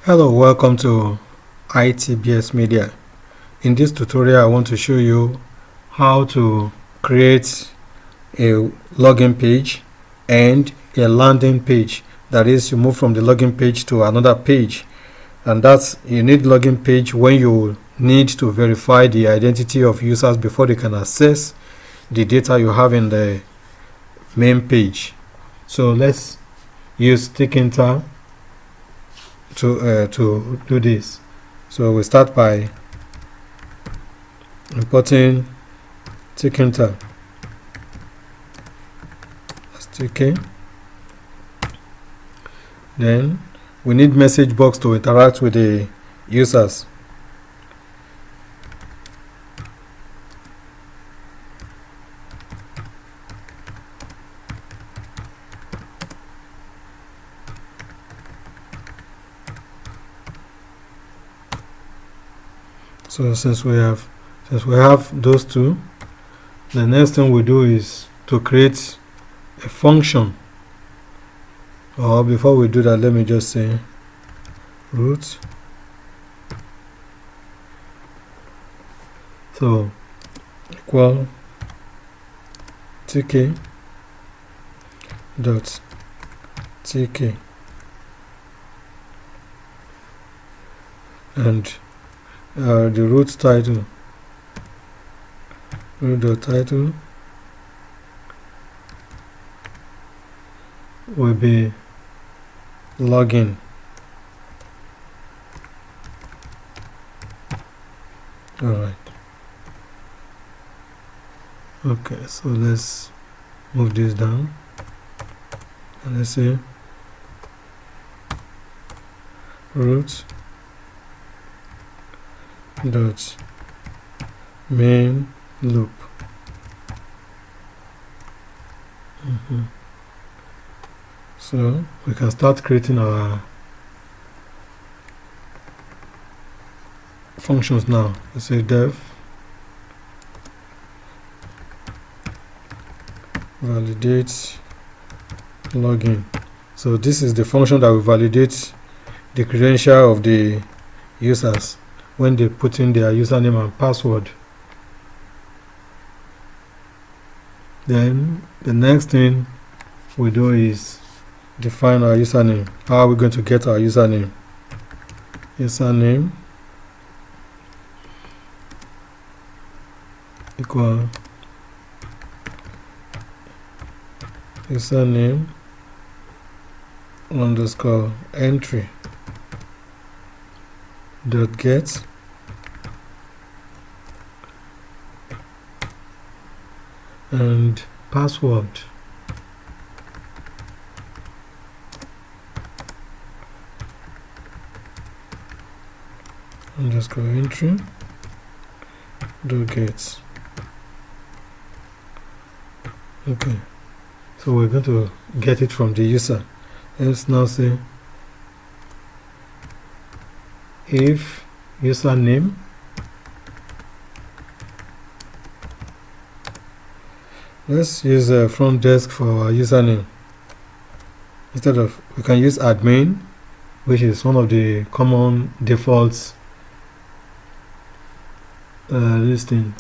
Hello, welcome to ITBS Media. In this tutorial, I want to show you how to create a login page and a landing page. That is, you move from the login page to another page. And that's, you need login page when you need to verify the identity of users before they can access the data you have in the main page. So let's use tkinter to do this. So we start by importing tkinter as tk. Then we need message box to interact with the users. So since we have those two, the next thing we do is to create a function. Or before we do that, let me just say root. So equal tk dot tk, and the root title, root.title will be login. Alright. Okay, so let's move this down and let's say root dot main loop. So we can start creating our functions now. Let's say def validate login. So this is the function that will validate the credential of the users when they put in their username and password. Then the next thing we do is define our username. How are we going to get our username? Username equal username underscore entry dot get and password underscore entry dot get. Okay, so we're going to get it from the user. Let's now say if username let's use a front desk for our username. Instead of, we can use admin, which is one of the common defaults listing.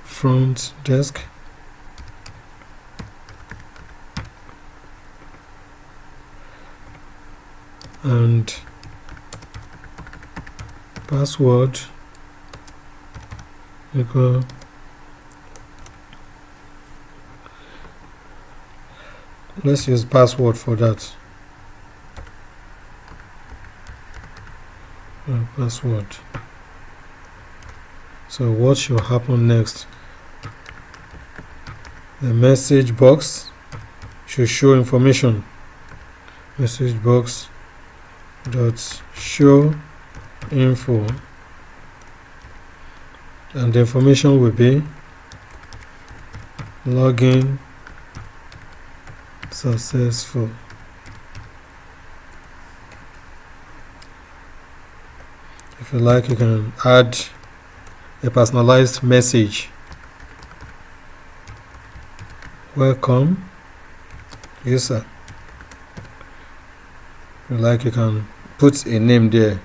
Front desk and password equal let's use password for that. Password. So what should happen next? The message box should show information. Message box dot show info, and the information will be login successful. If you like, you can add a personalized message. Welcome user, you like, you can put a name there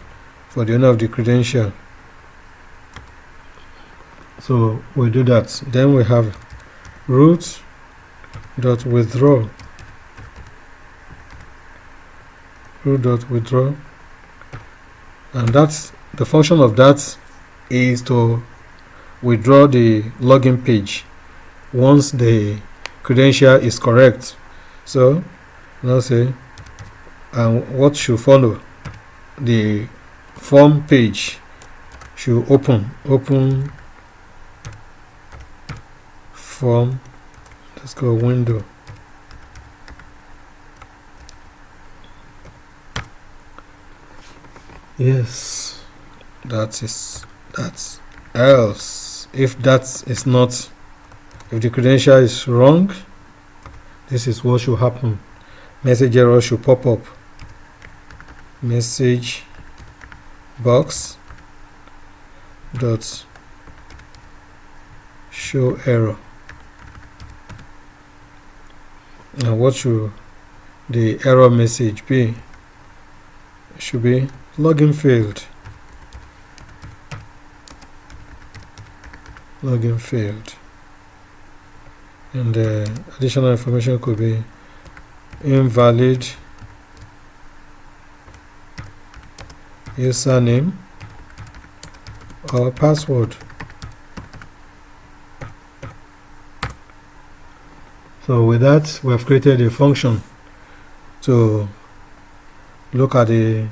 for the owner of the credential. So we do that. Then we have root.withdraw. Root.withdraw, and that's the function of that is to withdraw the login page once the credential is correct. So now say, and what should follow? The form page should open form, let's go window. Yes, that's else. If that is not, if the credential is wrong, this is what should happen. Message error should pop up. Message box dot show error. And what should the error message be? It should be login failed. Login failed. And additional information could be invalid username or password. So with that, we have created a function to look at the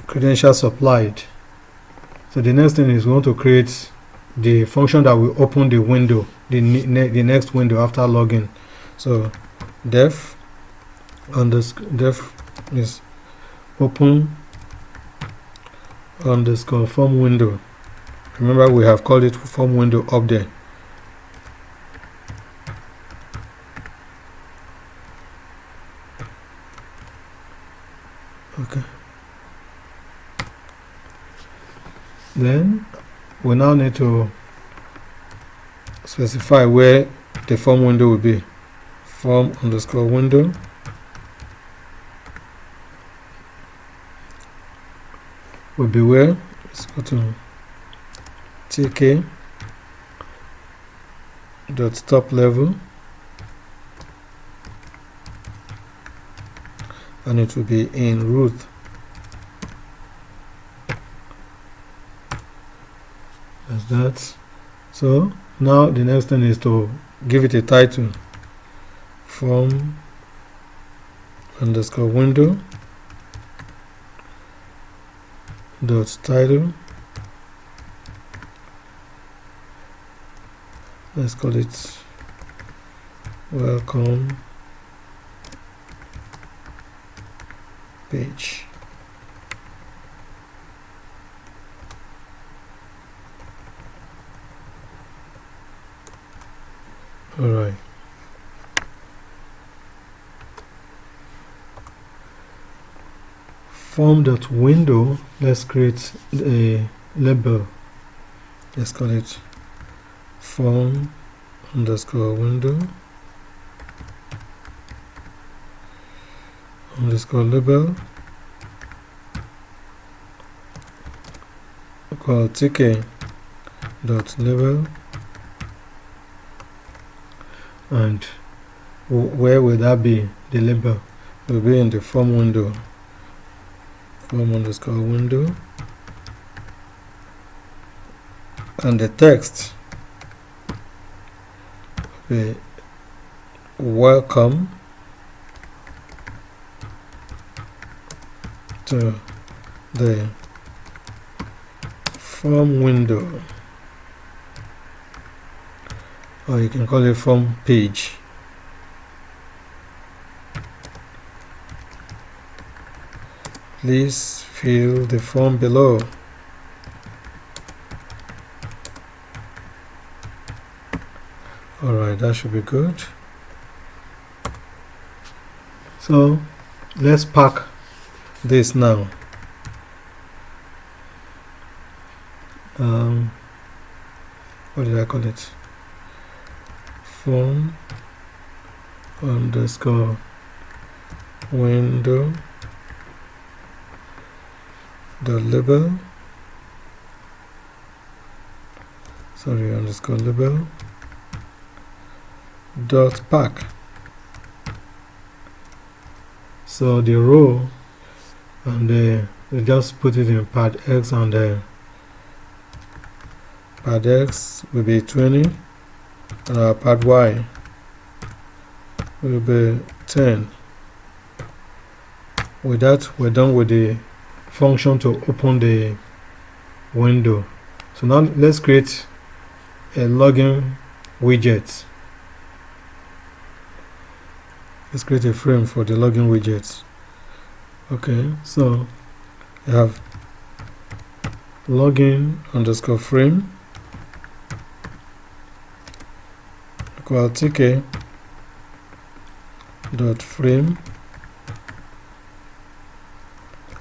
credentials supplied. So the next thing is we want to create the function that will open the window, the next window after login. So def is open underscore form window. Remember, we have called it form window up there. Okay. Then we now need to specify where the form window will be. Form underscore window will be where? Let's go to tk dot top level, and it will be in root. As that. So now the next thing is to give it a title. Form underscore window dot title. Let's call it welcome page. All right. Form.window, let's create a label. Let's call it form underscore window underscore label called tk dot label. And where will that be? The label will be in the form window. Form underscore window, and the text will be welcome to the form window, or you can call it form page. Please fill the form below. Alright, that should be good. So let's pack this now. What did I call it? Form underscore window the label, underscore label dot pack. So the row, and we just put it in pad X, and the pad X will be 20, and our pad Y will be 10. With that, we're done with the function to open the window. So now let's create a login widget. Let's create a frame for the login widget. Okay, so I have login underscore frame equal tk dot frame,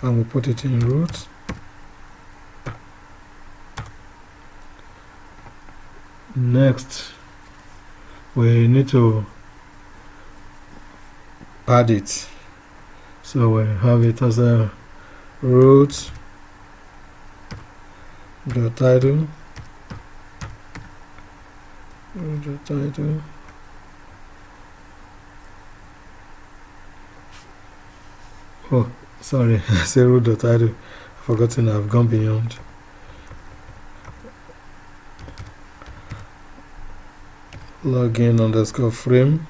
and we put it in root. Next, we need to add it, so we have it as a root dot title, oh sorry, I say root dot title, I've forgotten, I've gone beyond. Login underscore frame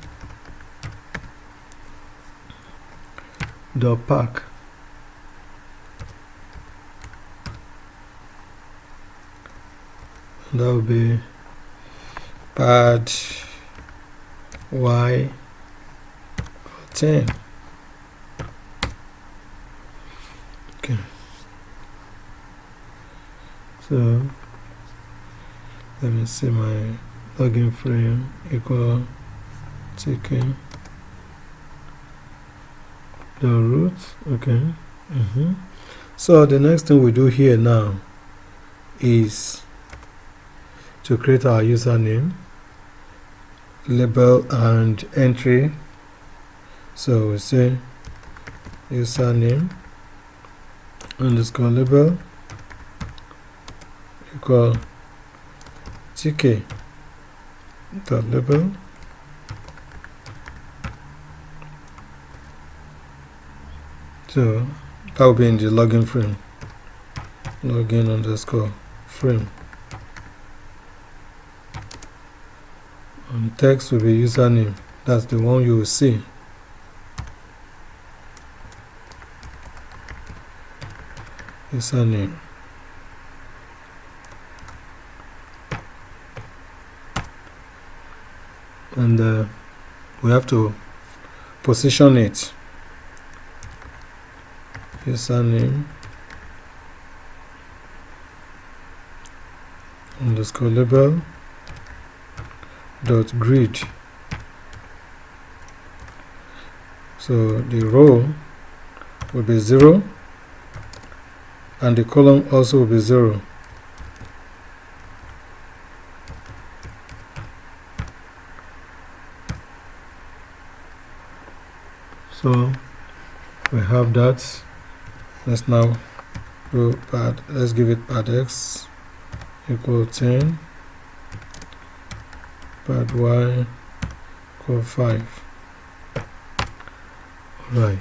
dot pack, and that will be pad Y 10. Okay, so let me see my login frame equal tk the root. Okay. So the next thing we do here now is to create our username, label, and entry. So we say username underscore label equal tk dot label so that will be in the login frame, login underscore frame, and text will be username, that's the one you will see. Username, and we have to position it. Username underscore label dot grid. So the row will be 0, and the column also will be 0. So we have that. Let's now go pad, let's give it pad X equal 10, pad Y equal 5. Right,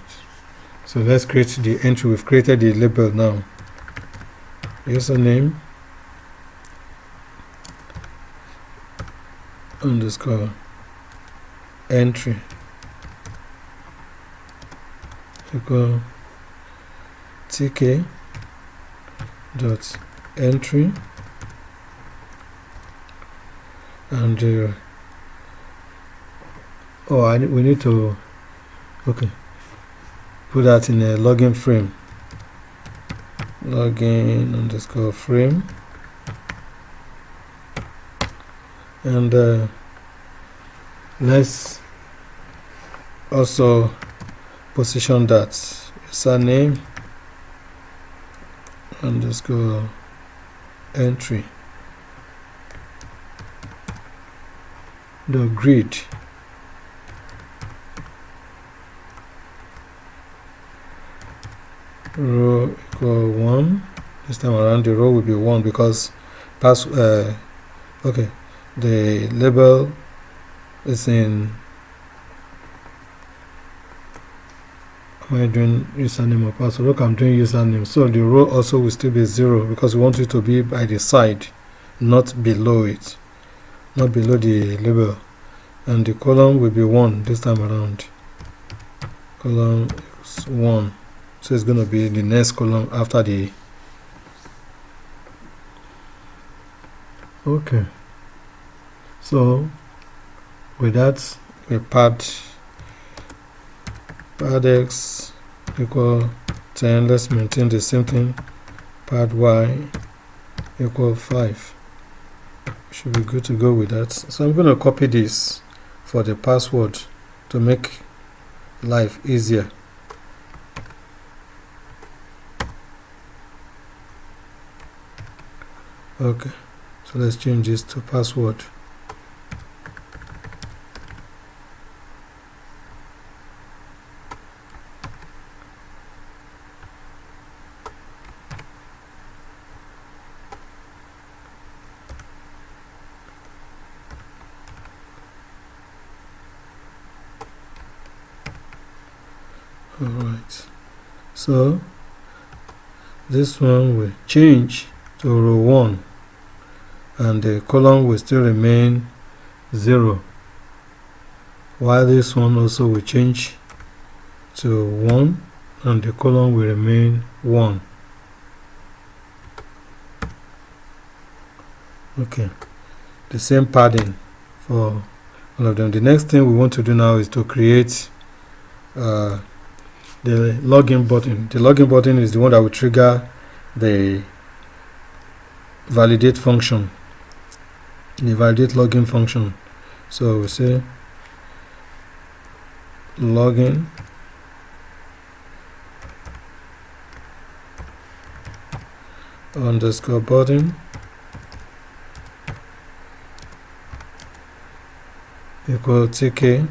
so let's create the entry. We've created the label now. Username underscore entry equal tk dot entry, and we need to put that in a login frame, login underscore frame, and let's also position that username underscore entry the grid, row equal 1. This time around the row will be 1 because okay, the label is in, am I doing username or password? Look, I'm doing username, so the row also will still be 0 because we want it to be by the side, not below it, not below the label. And the column will be 1 this time around. Column is 1, so it's going to be the next column after the. Okay, so with that we pad x equal 10. Let's maintain the same thing. Pad y equal 5. Should be good to go with that. So I'm going to copy this for the password to make life easier. Okay, so let's change this to password. Alright, so this one will change to row 1 and the column will still remain 0, while this one also will change to 1 and the column will remain 1. Okay, the same padding for all of them. The next thing we want to do now is to create the login button. The login button is the one that will trigger the validate function, the validate login function. So we say login underscore button equal tk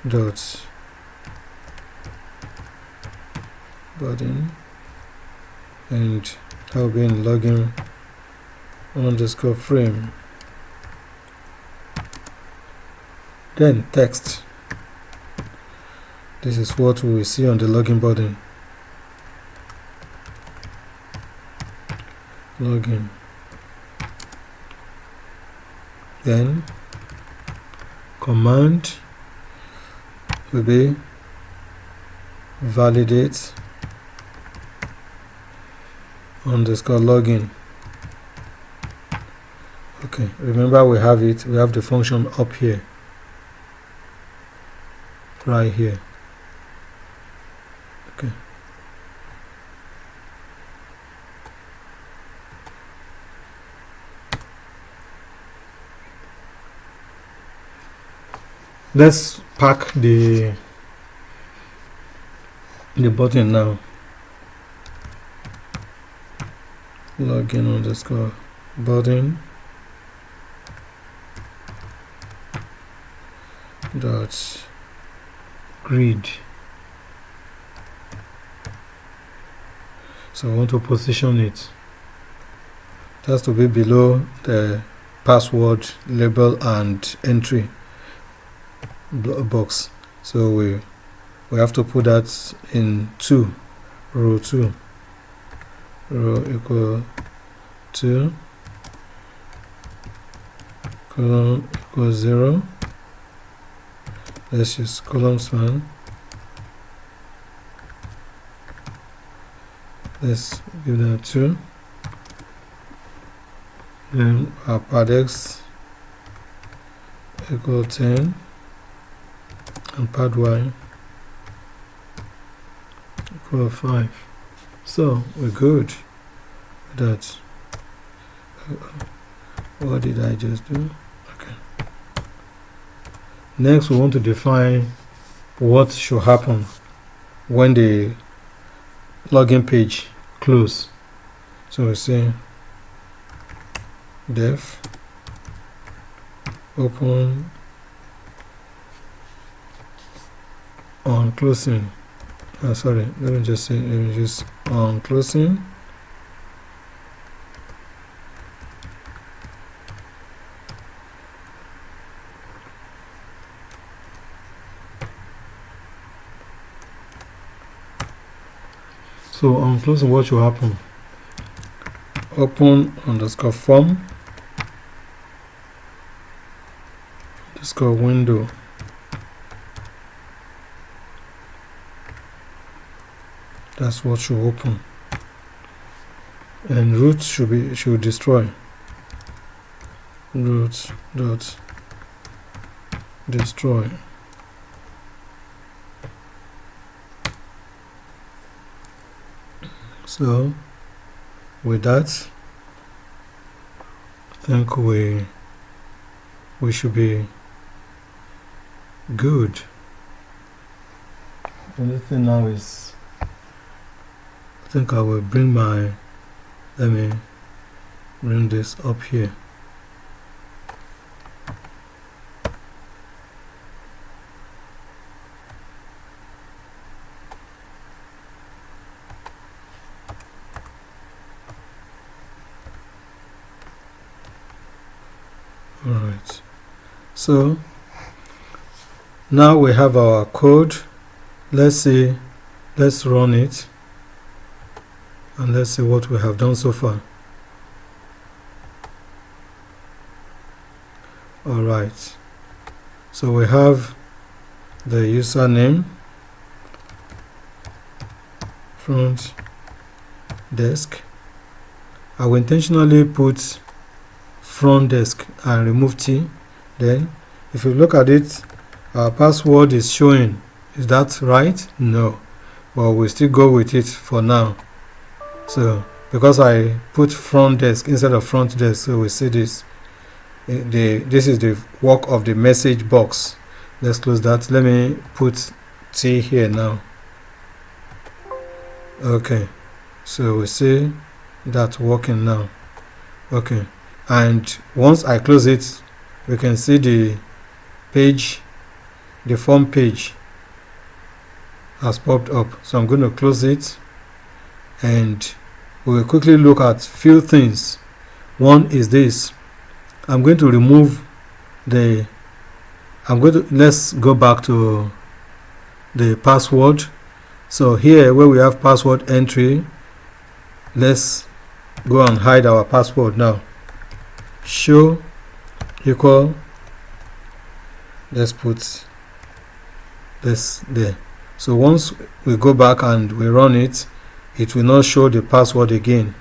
dot button, and that will be in login underscore frame. Then text. This is what we will see on the login button. Login. Then command will be validate underscore login. Okay, remember we have the function up here, right here. Okay, let's pack the button now. Login underscore button dot grid. So I want to position it. It has to be below the password, label and entry box. So we have to put that in 2, row 2. Row equal 2, column equal 0. Let's use column span. Let's give that 2. Then our pad x equal 10 and pad y equal 5. So we're good with that. What did I just do? Okay. Next, we want to define what should happen when the login page closes. So we say def open on closing sorry, let me just on closing. So on closing, what should happen? Open underscore form underscore window. That's what should open. And root should destroy. Root dot destroy. So with that, I think we should be good. The only thing now is, I think I will bring let me bring this up here. Alright, so now we have our code. Let's run it, and let's see what we have done so far. Alright, so we have the username, front desk. I will intentionally put front desk and remove T. Then if you look at it, our password is showing. Is that right? No, but we'll still go with it for now. So because I put front desk instead of front desk, so we see this. This is the work of the message box. Let's close that. Let me put T here now. Okay, so we see that working now. Okay, and once I close it, we can see the page, the form page has popped up. So I'm going to close it, and we will quickly look at few things. One is this. I'm going to remove let's go back to the password. So here where we have password entry, let's go and hide our password now. Show equal, let's put this there. So once we go back and we run it, it will not show the password again.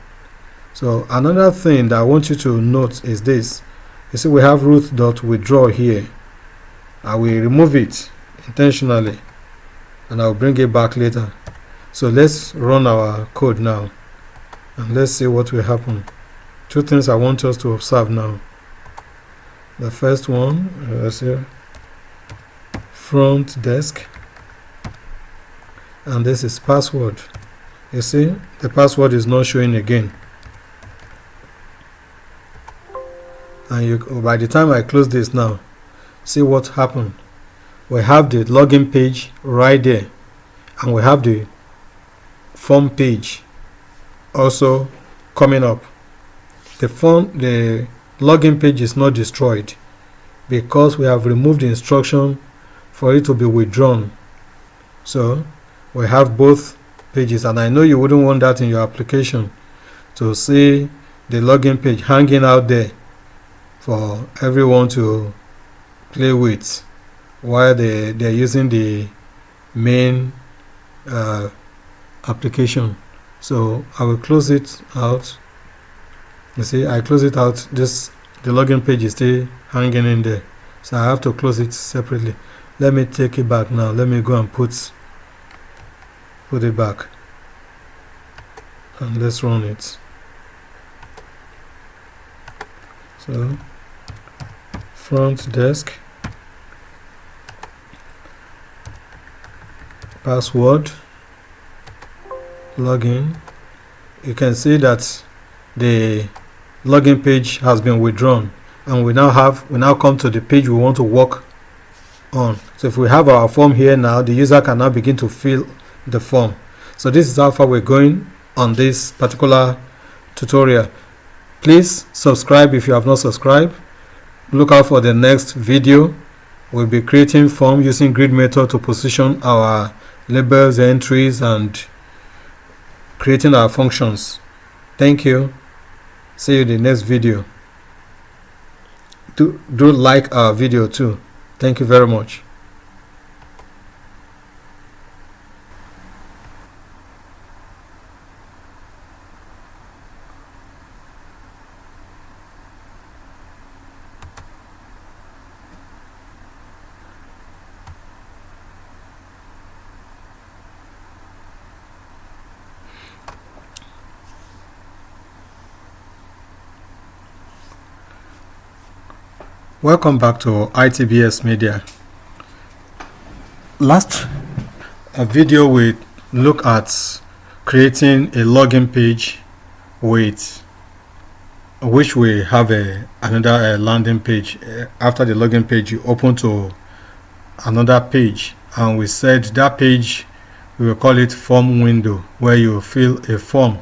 So another thing that I want you to note is this. You see we have root.withdraw here. I will remove it intentionally and I'll bring it back later. So let's run our code now and let's see what will happen. Two things I want us to observe now. The first one, let's see, front desk, and this is password. You see the password is not showing again. And by the time I close this now, see what happened. We have the login page right there, and we have the form page also coming up. The login page is not destroyed because we have removed the instruction for it to be withdrawn. So we have both pages, and I know you wouldn't want that in your application, to see the login page hanging out there for everyone to play with while they're using the main application. So I will close it out. You see, I close it out. The login page is still hanging in there, so I have to close it separately. Let me take it back now. Let me go and put it back, and let's run it. So front desk, password, login. You can see that the login page has been withdrawn, and we now come to the page we want to work on. So if we have our form here now, the user can now begin to fill the form. So this is how far we're going on this particular tutorial. Please subscribe if you have not subscribed. Look out for the next video. We'll be creating form using grid method to position our labels, entries, and creating our functions. Thank you. See you in the next video. Do like our video too. Thank you very much. Welcome back to ITBS Media. Last video we look at creating a login page with which we have another landing page. After the login page, you open to another page, and we said that page we will call it form window, where you fill a form.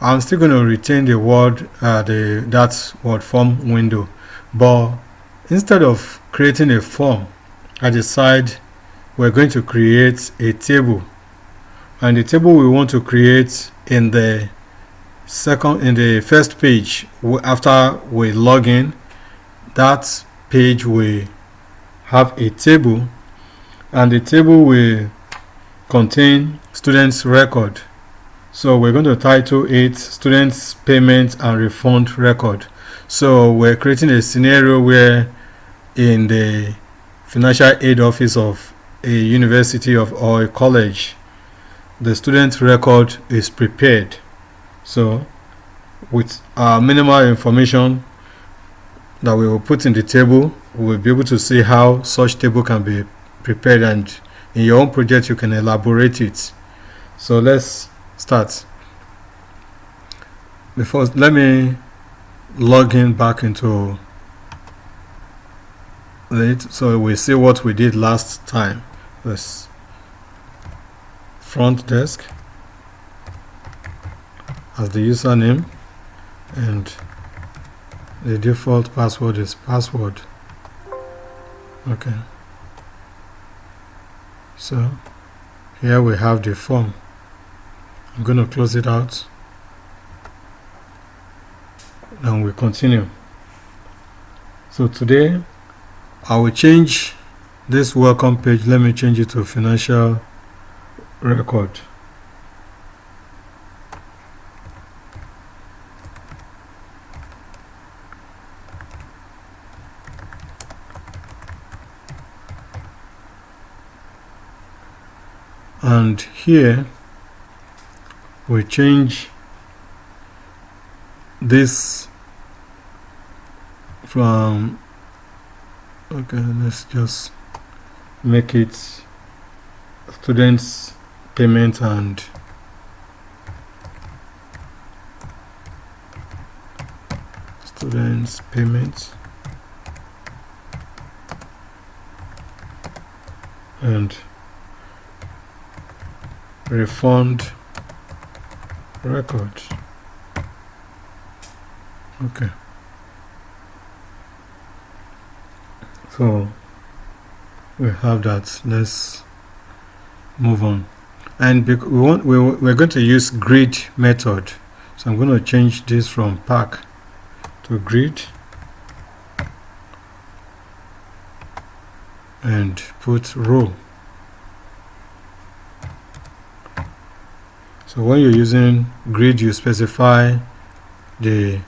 I'm still going to retain the word that word form window, but instead of creating a form, I decide we're going to create a table, and the table we want to create in the first page after we log in. That page we have a table, and the table will contain students record. So we're going to title it students payment and refund record. So we're creating a scenario where in the financial aid office of a university or a college, the student record is prepared. So with our minimal information that we will put in the table, we will be able to see how such table can be prepared, and in your own project you can elaborate it. So let's start. Let me log in back into it so we see what we did last time. This front desk as the username, and the default password is password. Okay, so here we have the form. I'm going to close it out and we continue. So today I will change this welcome page. Let me change it to financial record. And here we change this from, okay, let's just make it students payment and students payment and refund record. Okay, so we have that. Let's move on, and we're going to use grid method. So I'm going to change this from pack to grid and put row. So when you're using grid, you specify the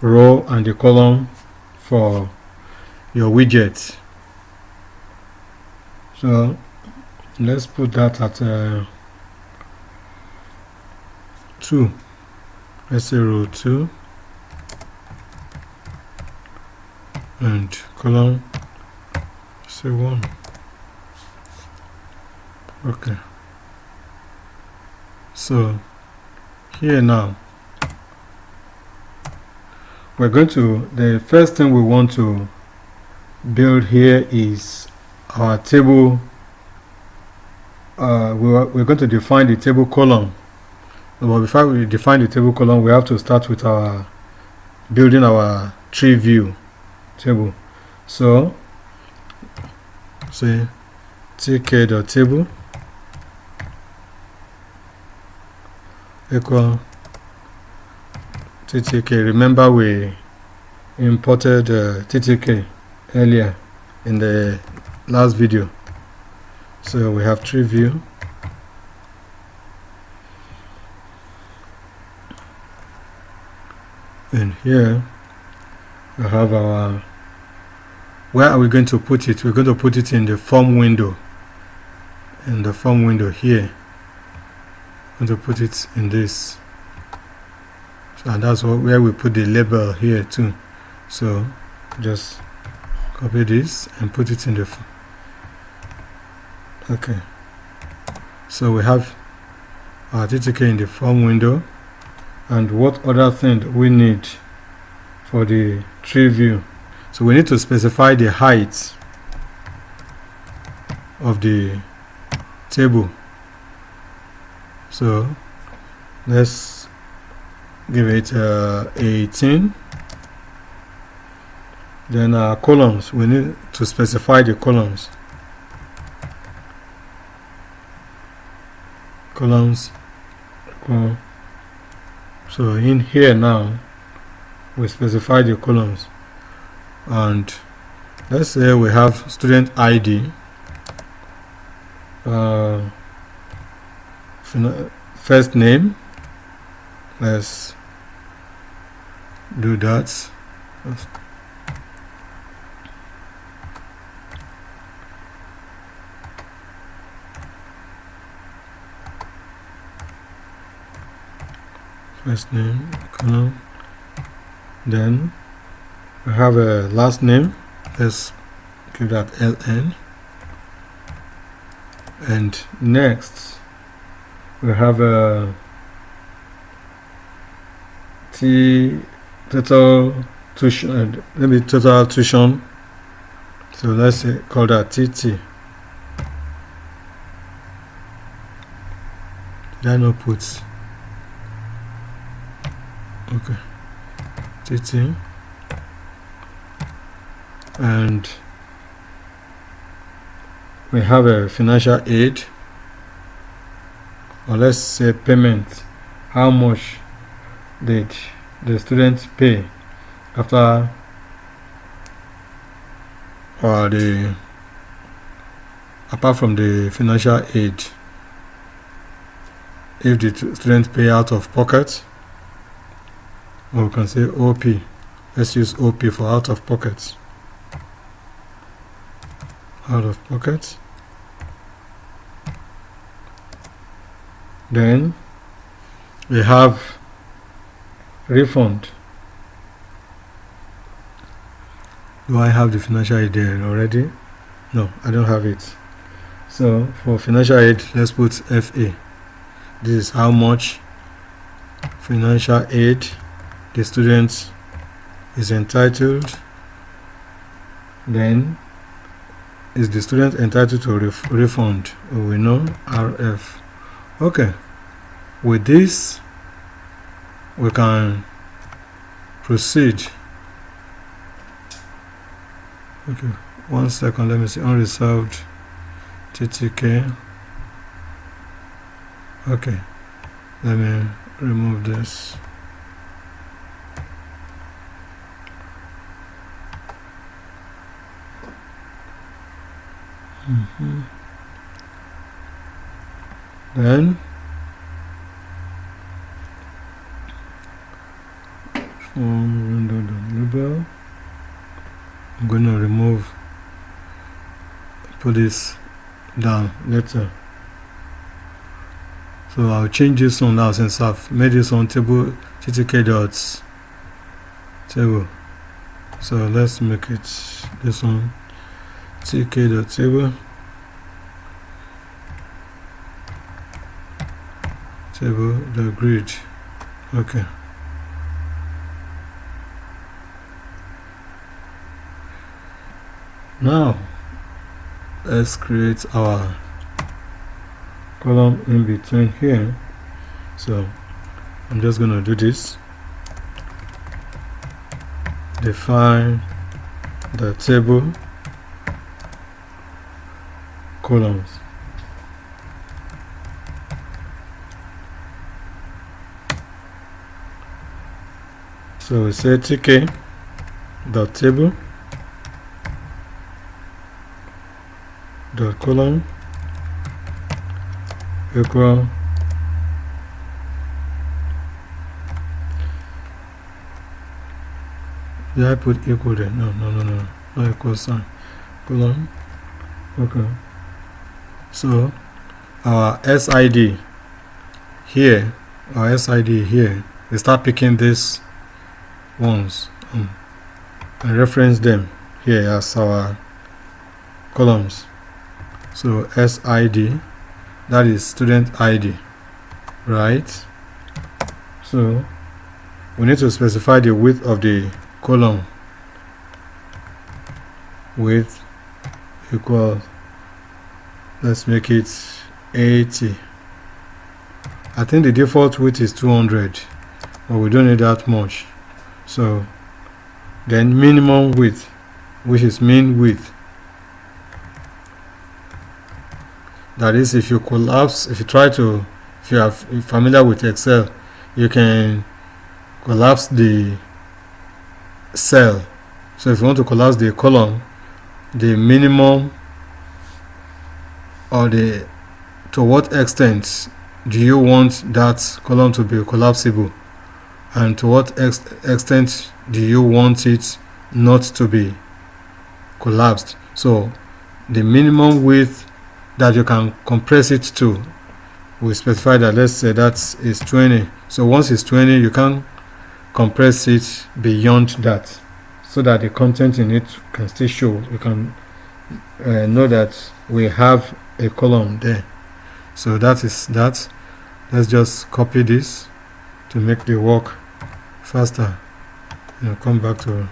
row and the column for your widget. So let's put that at 2. Let's say row 2 and column say 1. Okay, so here now we're going to, the first thing we want to build here is our table we're going to define the table column. But before we define the table column, we have to start with our building our Treeview table. So say tk.table equal ttk. Remember we imported ttk earlier in the last video. So we have Treeview and here we have our, where are we going to put it? We're going to put it in the form window. In the form window here, I'm going to put it in this. So and that's where we put the label here too. So just copy this and put it in the okay. So we have our ttk in the form window. And what other thing do we need for the Treeview? So we need to specify the height of the table. So let's give it 18. Then our columns, we need to specify the columns. Columns. So in here now we specify the columns, and let's say we have student ID, first name. Let's do that. First name, column. Then we have a last name. Let's give that LN. And next we have a total tuition. Maybe total tuition. So let's say call that TT. Did I not put? Okay, TT, and we have a financial aid, or let's say payment. How much did the students pay after apart from the financial aid? If the students pay out of pocket, or we can say OP. Let's use OP for out of pocket. Out of pocket. Then we have refund. Do I have the financial aid there already? No, I don't have it. So for financial aid, let's put FA. This is how much financial aid the student is entitled. Then is the student entitled to refund? We know RF. Okay, with this we can proceed. Okay, 1 second, let me see. Unresolved TTK. Okay, let me remove this. Then from window label, I'm going to remove, put this down later. So I'll change this one now since I've made this on table ttk dots table. So let's make it this one tk.table table the grid. Okay, now let's create our column in between here. So I'm just going to do this. Define the table columns. So we say tk dot table dot column equal did I put equal there? No, not equal sign. Column. Okay. So our SID here, we start picking these ones and reference them here as our columns. So SID, that is student ID, right? So we need to specify the width of the column. Width equal, let's make it 80. I think the default width is 200, but we don't need that much. So then minimum width, which is mean width, that is, if you are familiar with Excel, you can collapse the cell. So if you want to collapse the column, the minimum, or to what extent do you want that column to be collapsible, and to what extent do you want it not to be collapsed. So the minimum width that you can compress it to, we specify that, let's say that is 20. So once it's 20, you can compress it beyond that, so that the content in it can still show. You can know that we have a column there. So that is that. Let's just copy this to make the work faster. Come back to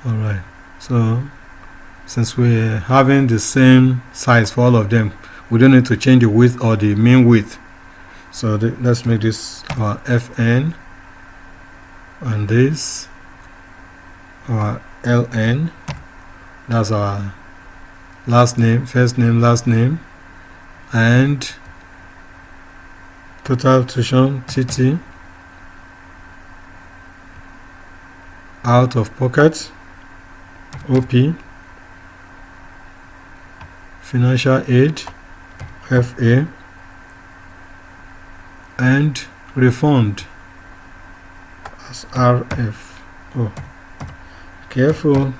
alright. So since we're having the same size for all of them, we don't need to change the width or the mean width. So let's make this our FN, and this our LN. That's our last name, first name, last name, and total tuition TT, out of pocket OP, financial aid FA, and refund as RF. Oh, careful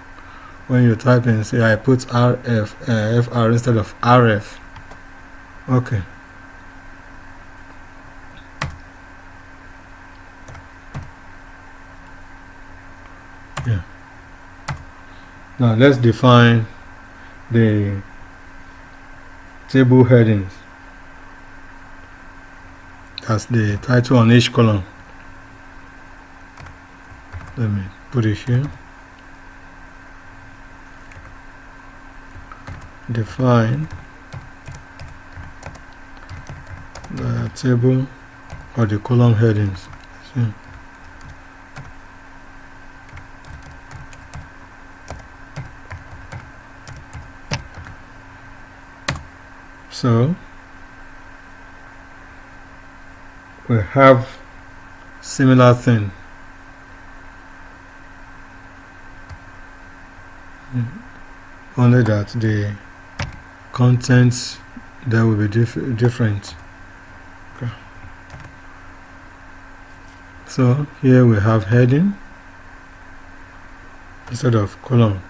when you type and say I put FR instead of RF. Okay. Yeah. Now let's define the table headings. That's the title on each column. Let me put it here. Define the table or the column headings. So we have similar thing. Only that the contents there will be different. Okay. So here we have heading instead of column.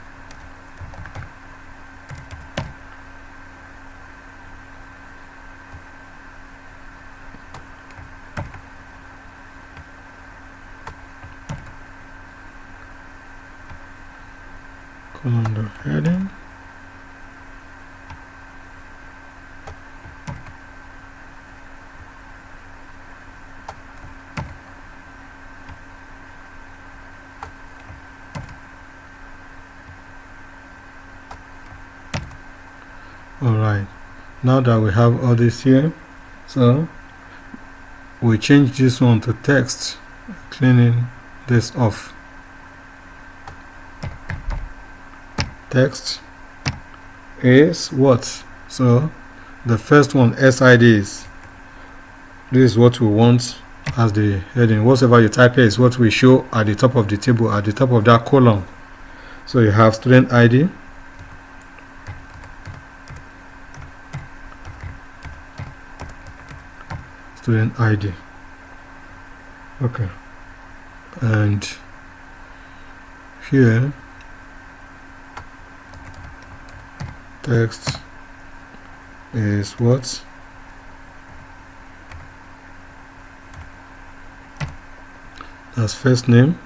Column heading. Alright, now that we have all this here, so we change this one to text, cleaning this off. Text is what? So the first one, SIDs. This is what we want as the heading. Whatever you type here is what we show at the top of the table, at the top of that column. So you have student ID, student ID. Okay, and here text is what? That's first name,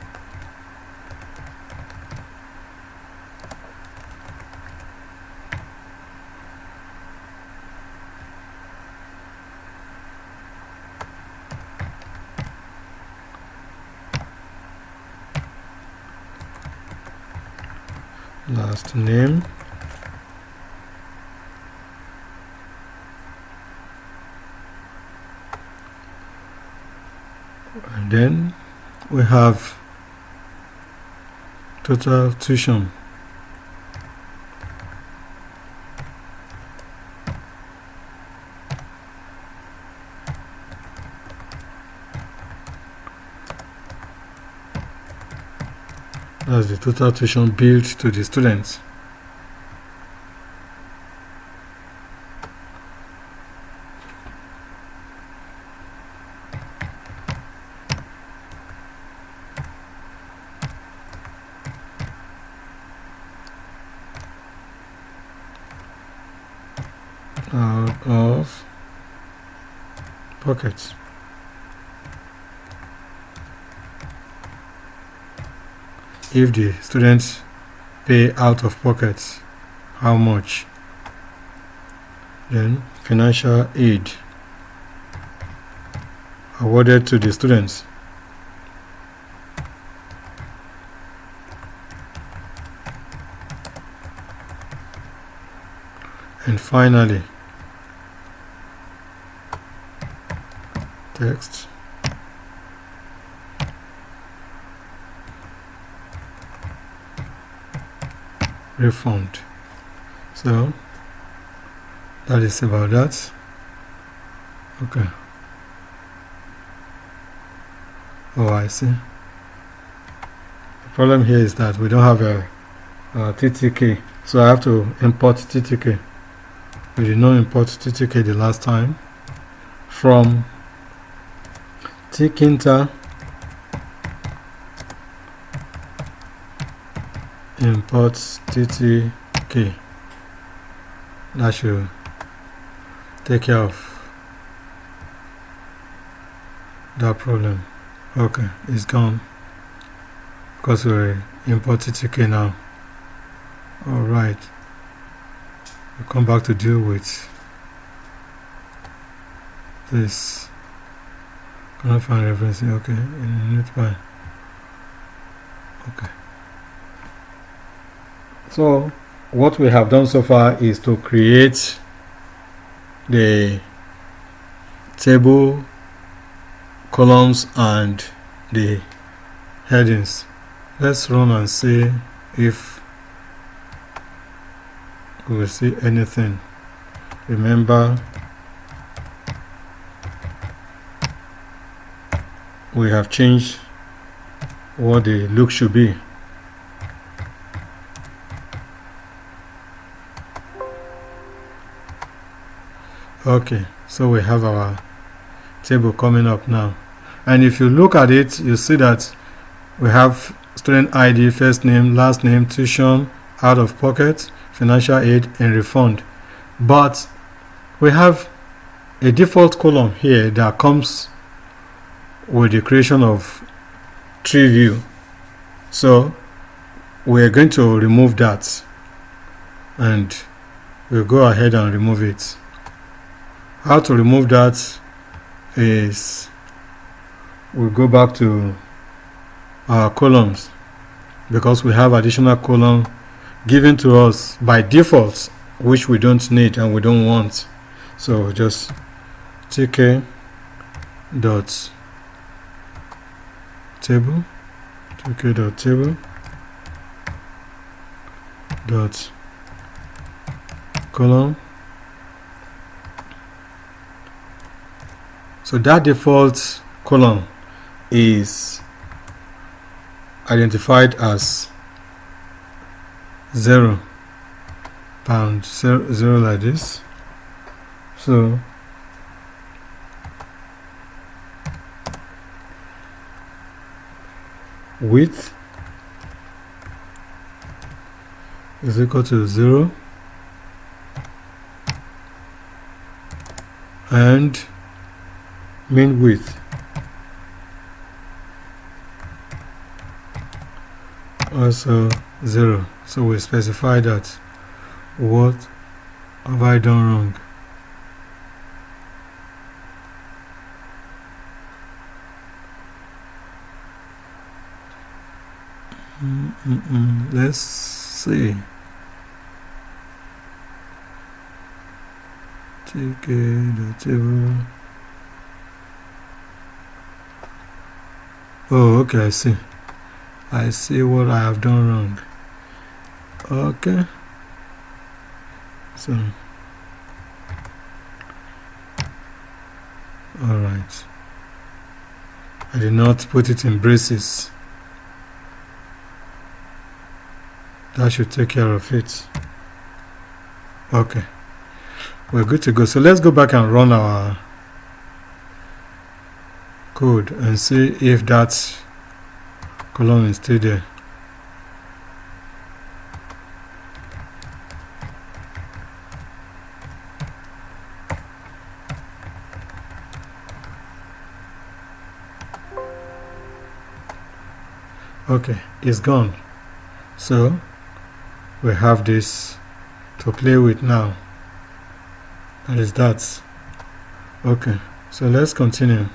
last name, and then we have total tuition. That's the total tuition billed to the students. Out of pockets. If the students pay out of pockets, how much? Then financial aid awarded to the students. And finally, text refund. So that is about that. Okay. Oh, I see. The problem here is that we don't have a TTK, so I have to import TTK. We did not import TTK the last time. From tkinter import TTK. That should take care of that problem. Okay, it's gone because we import TTK now. Alright, we'll come back to deal with this. Cannot find reference. Okay, init by. Okay. So what we have done so far is to create the table, columns, and the headings. Let's run and see if we will see anything. Remember, we have changed what the look should be. Okay, so we have our table coming up now, and if you look at it, you see that we have student ID, first name, last name, tuition, out of pocket, financial aid, and refund. But we have a default column here that comes with the creation of Treeview. So we're going to remove that, and we'll go ahead and remove it. How to remove that is we'll go back to our columns, because we have additional column given to us by default which we don't need and we don't want. So just tk dot table dot column. So that default column is identified as 0 pound 0 like this. So width is equal to 0 and mean width also 0. So we specify that. What have I done wrong? Let's see. Take the table. Oh, okay, I see what I have done wrong. Okay, so all right, I did not put it in braces. That should take care of it. Okay, we're good to go. So let's go back and run our code and see if that column is still there. Okay, it's gone. So we have this to play with now. That is that. Okay, so let's continue.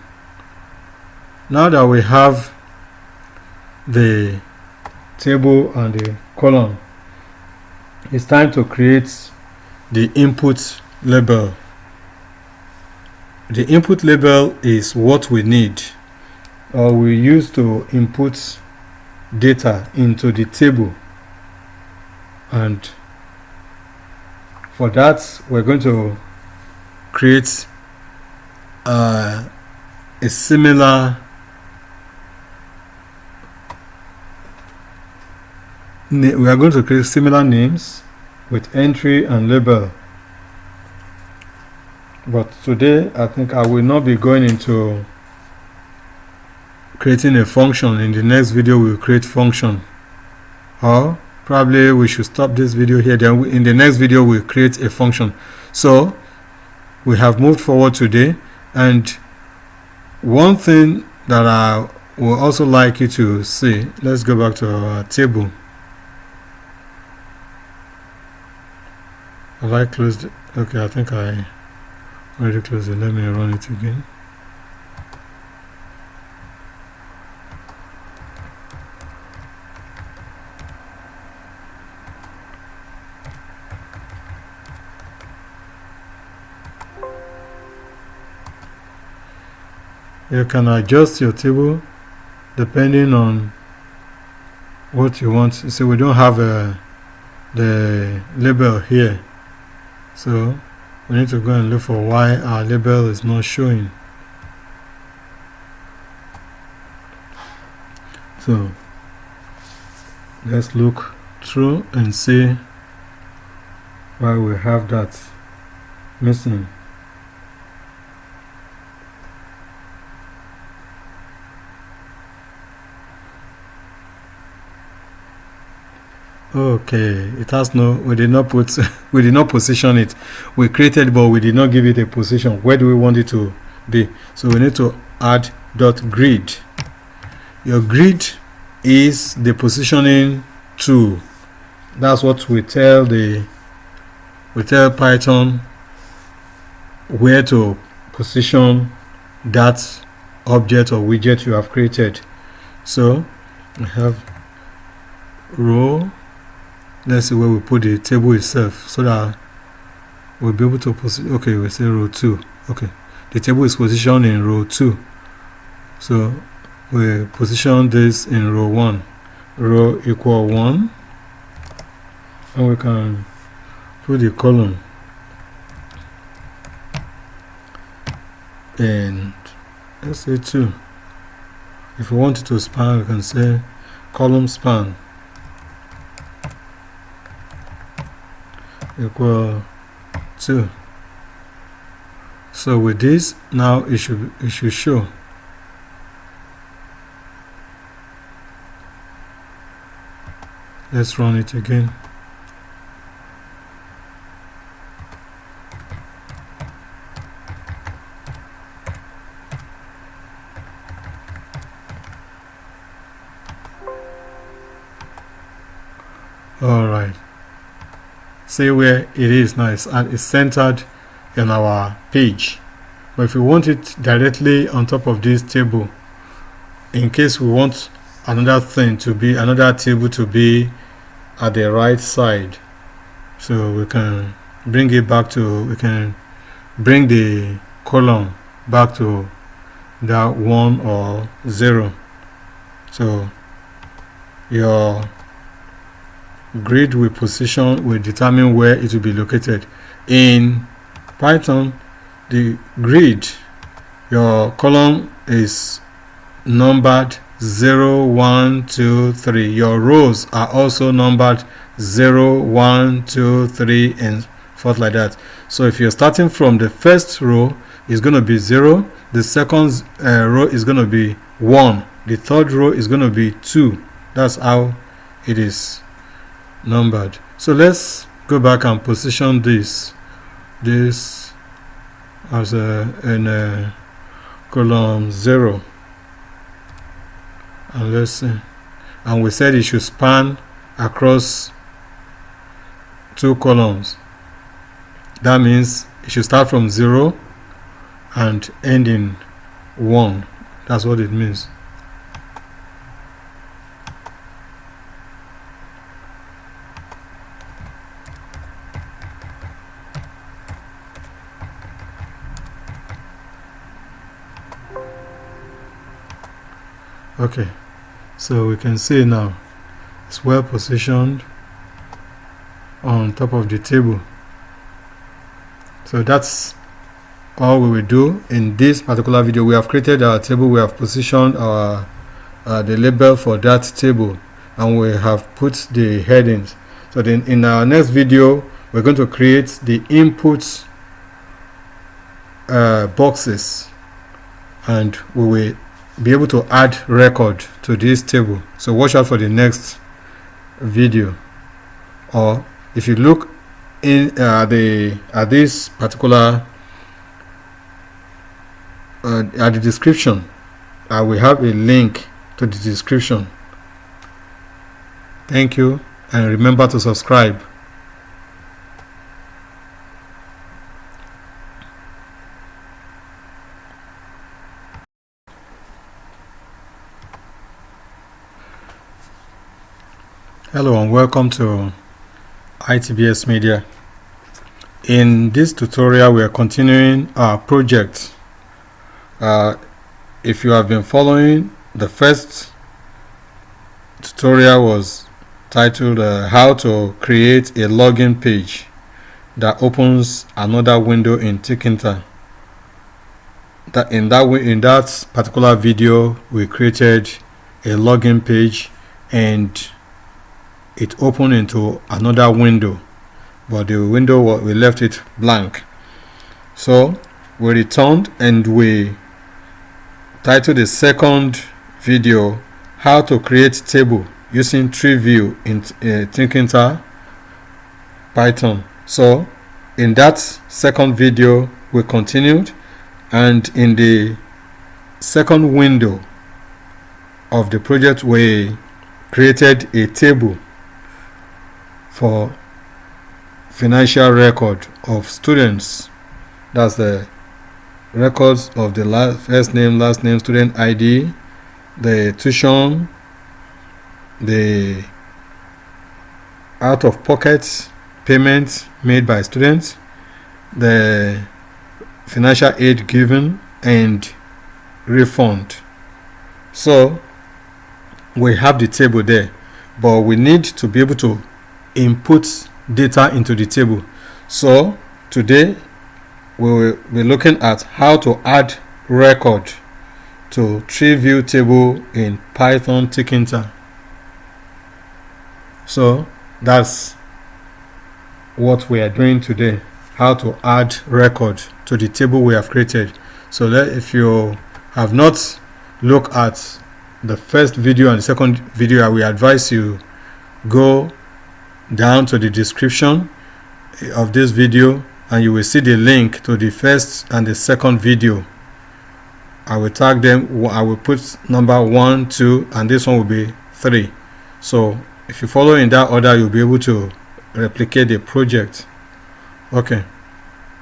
Now that we have the table and the column, it's time to create the input label. The input label is what we need, or we use to input data into the table, and for that we're going to create a similar we are going to create similar names with entry and label. But today I think I will not be going into creating a function. In the next video we'll create function, or probably we should stop this video here, then in the next video we'll create a function. So we have moved forward today, and one thing that I would also like you to see, let's go back to our table. Have I closed it? Okay, I think I already closed it. Let me run it again. You can adjust your table depending on what you want. So we don't have the label here, so we need to go and look for why our label is not showing. So let's look through and see why we have that missing. Okay, it has no, we did not put we did not position it. We created, but we did not give it a position. Where do we want it to be? So we need to add .grid. Your grid is the positioning tool. That's what we tell Python where to position that object or widget you have created. So we have row. Let's see where we put the table itself, so that we'll be able to position. Okay, we say row 2. Okay, the table is positioned in row 2, so we position this in row 1. Row equal 1, and we can put the column and let's say 2. If we want it to span, we can say column span equal 2. So with this, now it should show. Let's run it again. All right. See where it is now. It's centered in our page. But if we want it directly on top of this table, in case we want another table to be at the right side, so we can bring it back to, we can bring the column back to that 1 or 0. So your grid will determine where it will be located. In Python, the grid, your column is numbered 0, 1, 2, 3. Your rows are also numbered 0, 1, 2, 3, and forth like that. So if you're starting from the first row, it's going to be 0. The second row is going to be 1. The third row is going to be 2. That's how it is numbered. So let's go back and position this as in column 0, and let's see, and we said it should span across 2 columns. That means it should start from 0 and end in 1. That's what it means. Okay, so we can see now it's well positioned on top of the table. So that's all we will do in this particular video. We have created our table, we have positioned our the label for that table, and we have put the headings. So then in our next video, we're going to create the input boxes, and we will be able to add record to this table. So watch out for the next video. Or if you look in at this particular at the description, I will have a link to the description. Thank you, and remember to subscribe. Hello and welcome to ITBS Media. In this tutorial, we are continuing our project. If you have been following, the first tutorial was titled how to create a login page that opens another window in tkinter. In that particular video, we created a login page and it opened into another window, but the window, we left it blank. So we returned and we titled the second video how to create table using Treeview in tkinter Python. So in that second video we continued, and in the second window of the project we created a table for financial record of students. That's the records of the first name, last name, student ID, the tuition, the out-of-pocket payments made by students, the financial aid given and refund. So we have the table there, but we need to be able to input data into the table. So today we will be looking at how to add record to Treeview table in Python tkinter. So that's what we are doing today, how to add record to the table we have created. So if you have not looked at the first video and the second video, I will advise you go down to the description of this video and you will see the link to the first and the second video. I will tag them. I will put number 1, 2, and this one will be 3. So if you follow in that order, you'll be able to replicate the project. Okay,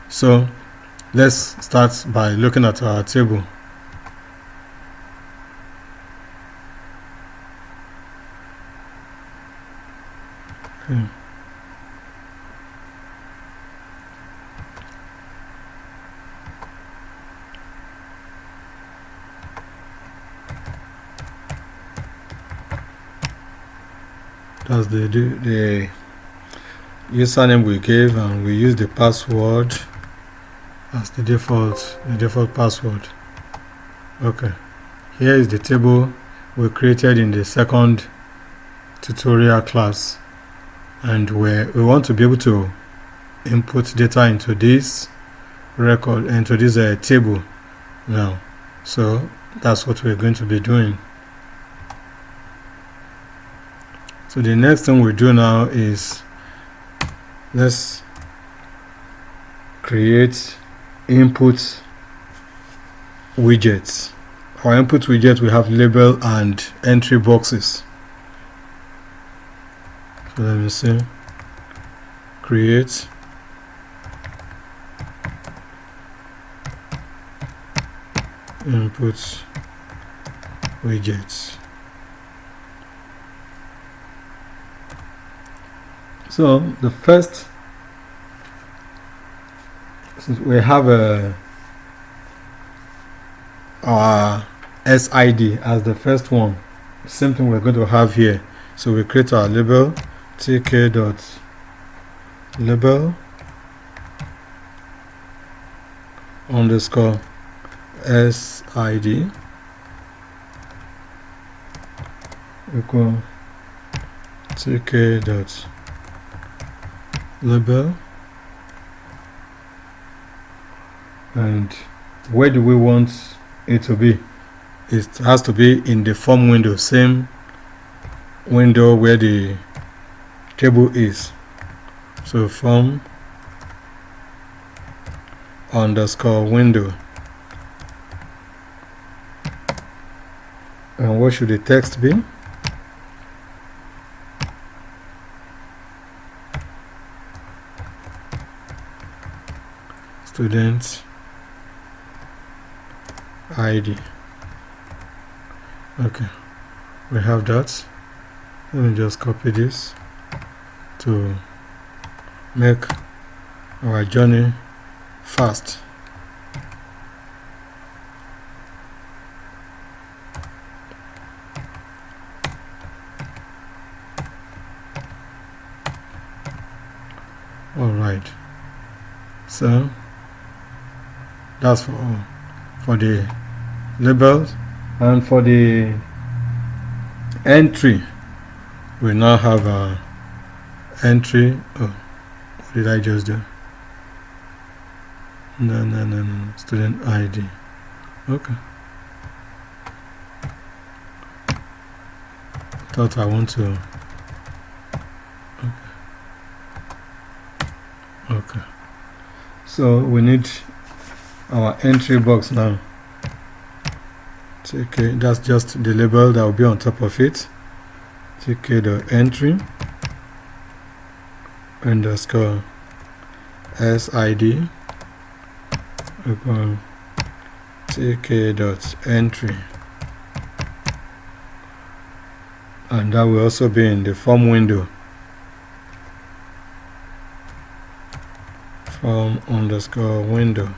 so let's start by looking at our table. Okay. That's the username we gave, and we use the password as the default password. Okay, here is the table we created in the second tutorial class, and we want to be able to input data into this record, into this table now. So that's what we're going to be doing. So the next thing we do now is let's create input widgets. For input widget, we have label and entry boxes. So let me see. Create input widgets. So the first, since we have our SID as the first one, same thing we're going to have here. So we create our label, tk.label underscore SID equal tk.label, and where do we want it to be? It has to be in the form window, same window where the table is. So form underscore window. And what should the text be? Student ID. Okay, we have that. Let me just copy this to make our journey fast. All right, so that's for the labels. And for the entry, we now have a entry. Oh, what did I just do? No, student ID. Okay, thought I want to. Okay, so we need our entry box now. Okay, that's just the label that will be on top of it. tk.entry underscore SID equal tk.entry, and that will also be in the form window. Form system_window.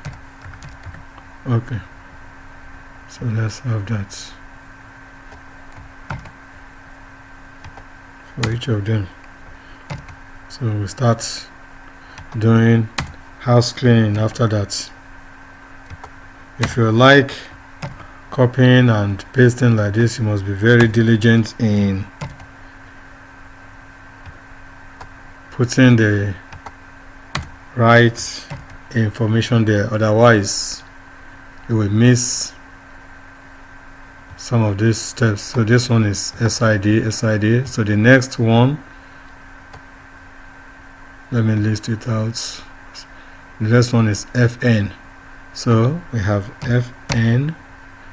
Okay, so let's have that for each of them. So we start doing house cleaning after that. If you like copying and pasting like this, you must be very diligent in putting the right information there, otherwise you will miss some of these steps. So this one is SID. So the next one, let me list it out. The next one is FN. So we have FN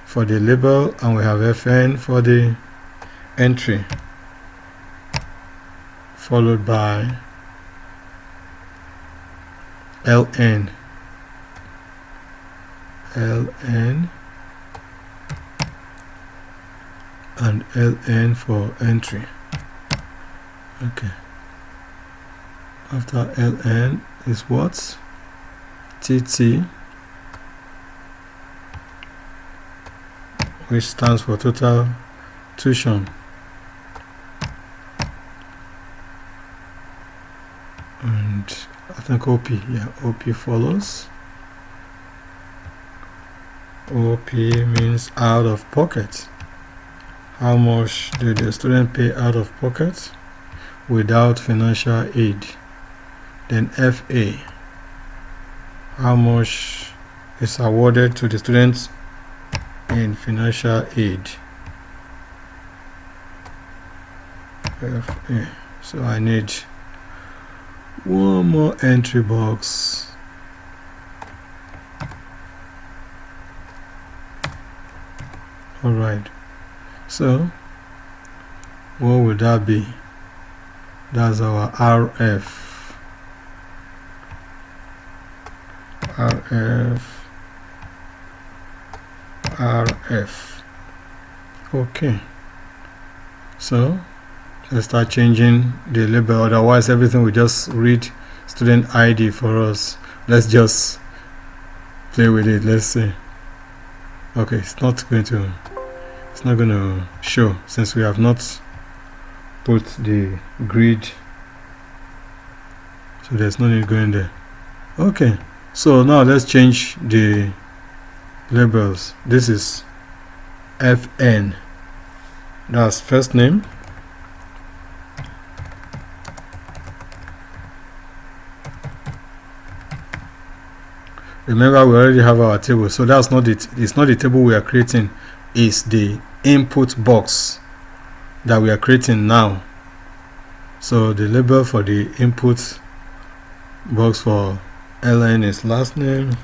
for the label and we have FN for the entry, followed by LN and LN for entry. Okay, after LN is what? TT, which stands for total tuition, and I think OP, OP follows. OP means out of pocket. How much did the student pay out of pocket without financial aid? Then FA, how much is awarded to the students in financial aid? FA. So I need one more entry box. Alright, so what would that be? That's our RF. Okay, so let's start changing the label, otherwise everything will just read student ID for us. Let's just play with it. Let's see. Okay, it's not going to show since we have not put the grid, so there's no need going there. Okay, so now let's change the labels. This is FN, that's first name. Remember, we already have our table, so that's not it. It's not the table we are creating, it's the input box that we are creating now. So the label for the input box for LN is last name.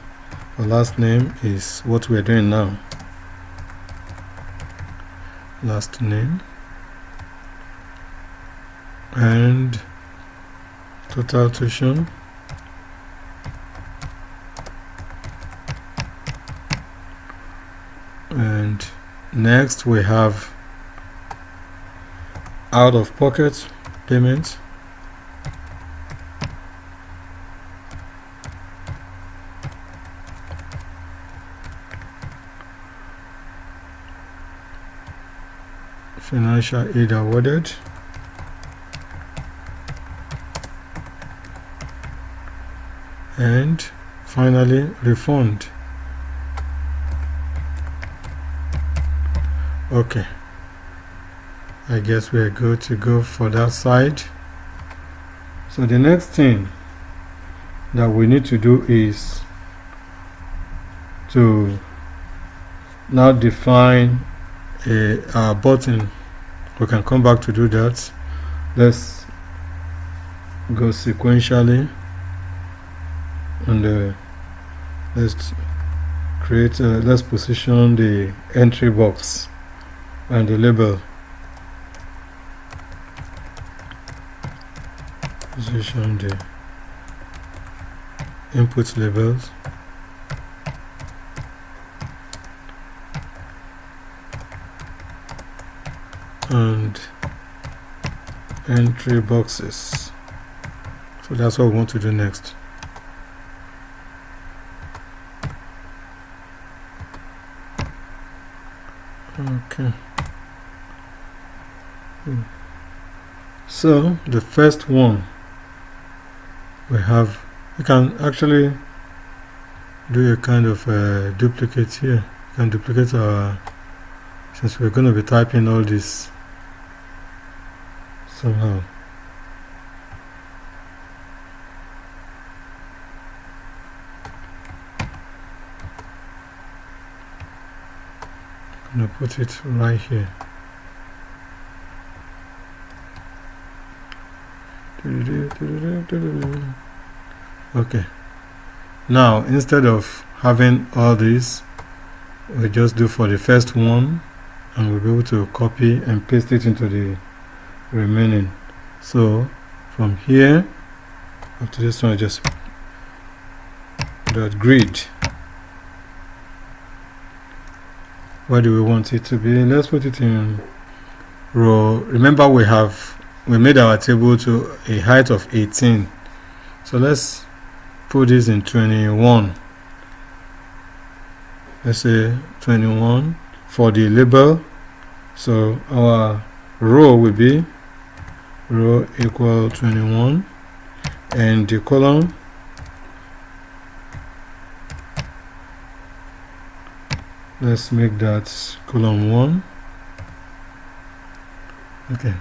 The last name is what we are doing now. Last name and total tuition. And next we have out of pocket payment. Financial aid awarded. And finally refund. Okay, I guess we're good to go for that side. So the next thing that we need to do is to now define a button. We can come back to do that. Let's go sequentially and let's create let's position the entry box and the label. Position the input labels and entry boxes. So that's what we want to do next. Okay. So the first one we have, you can actually do a kind of duplicate here. You can duplicate our, since we're going to be typing all this somehow. I'm going to put it right here. Okay. Now, instead of having all this, we just do for the first one, and we'll be able to copy and paste it into the remaining. So, from here up to this one, just dot grid. Where do we want it to be? Let's put it in row. Remember, we made our table to a height of 18. So let's put this in 21. Let's say 21 for the label. So our row will be row equal 21, and the column let's make that column 1. Okay,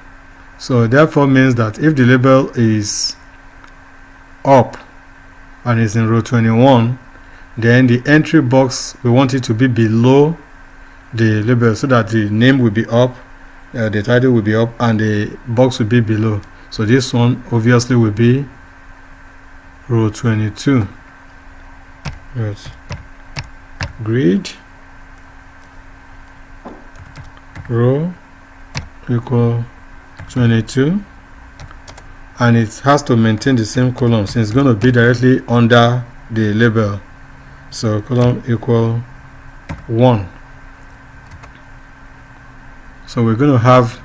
so therefore means that if the label is up and is in row 21, then the entry box, we want it to be below the label so that the name will be up, the title will be up, and the box will be below. So this one obviously will be row 22. Right. Grid row equal 22, and it has to maintain the same column since it's going to be directly under the label. So column equal 1. So we're going to have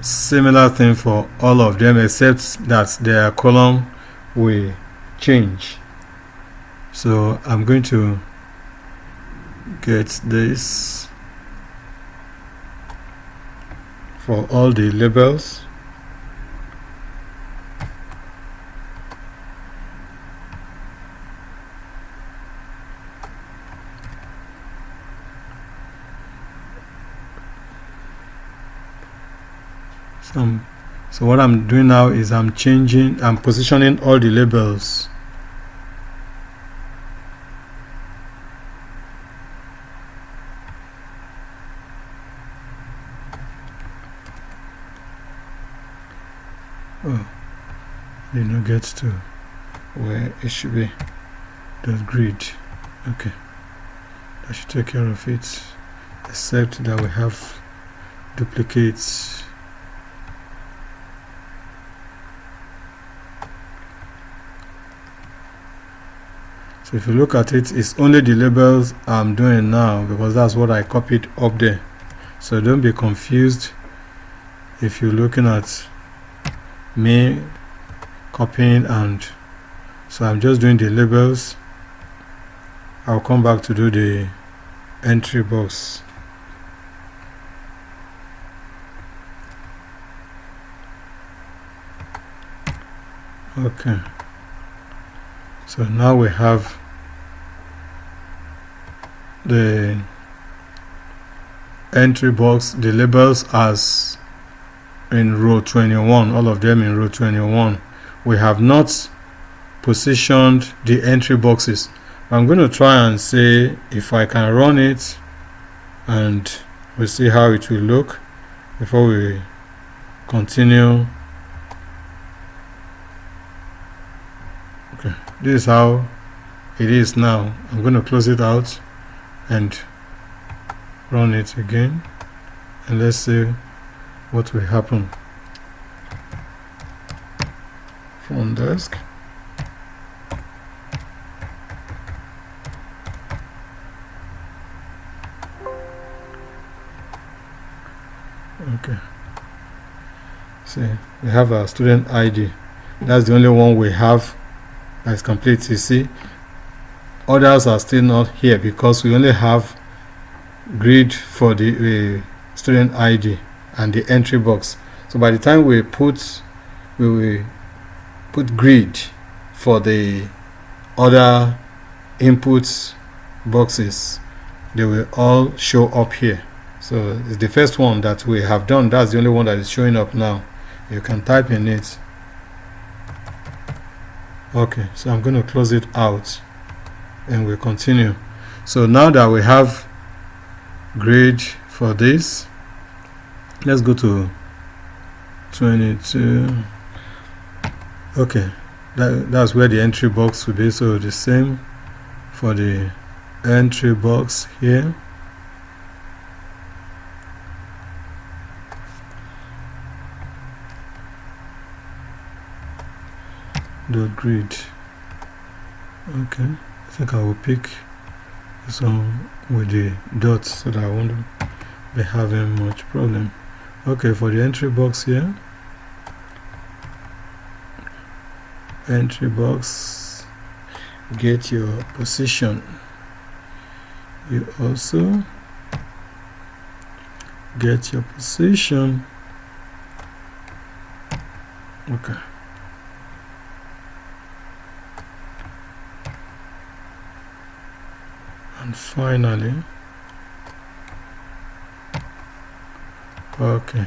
similar thing for all of them, except that their column will change. So I'm going to get this for all the labels. So what I'm doing now is I'm positioning all the labels. Oh, did not get to where it should be. Dot grid. Okay, that should take care of it, except that we have duplicates. So if you look at it, it's only the labels I'm doing now because that's what I copied up there. So don't be confused if you're looking at me copying, and so I'm just doing the labels. I'll come back to do the entry box. Okay, so now we have the entry box, the labels as in row 21, all of them in row 21. We have not positioned the entry boxes. I'm going to try and see if I can run it, and we'll see how it will look before we continue. Okay, this is how it is now. I'm going to close it out and run it again, and let's see what will happen. Front desk. Okay, see, we have a student ID. That's the only one we have that's complete. You see, others are still not here because we only have grid for the student ID and the entry box. So by the time we will put grid for the other input boxes, they will all show up here. So it's the first one that we have done. That's the only one that is showing up now. You can type in it. Okay, so I'm going to close it out and we'll continue. So now that we have grid for this, let's go to 22. Okay, that's where the entry box will be. So the same for the entry box here. The grid. Okay, I think I will pick this one with the dots so that I won't be having much problem. Okay, for the entry box here, entry box, get your position. You also get your position. Okay. And finally, okay,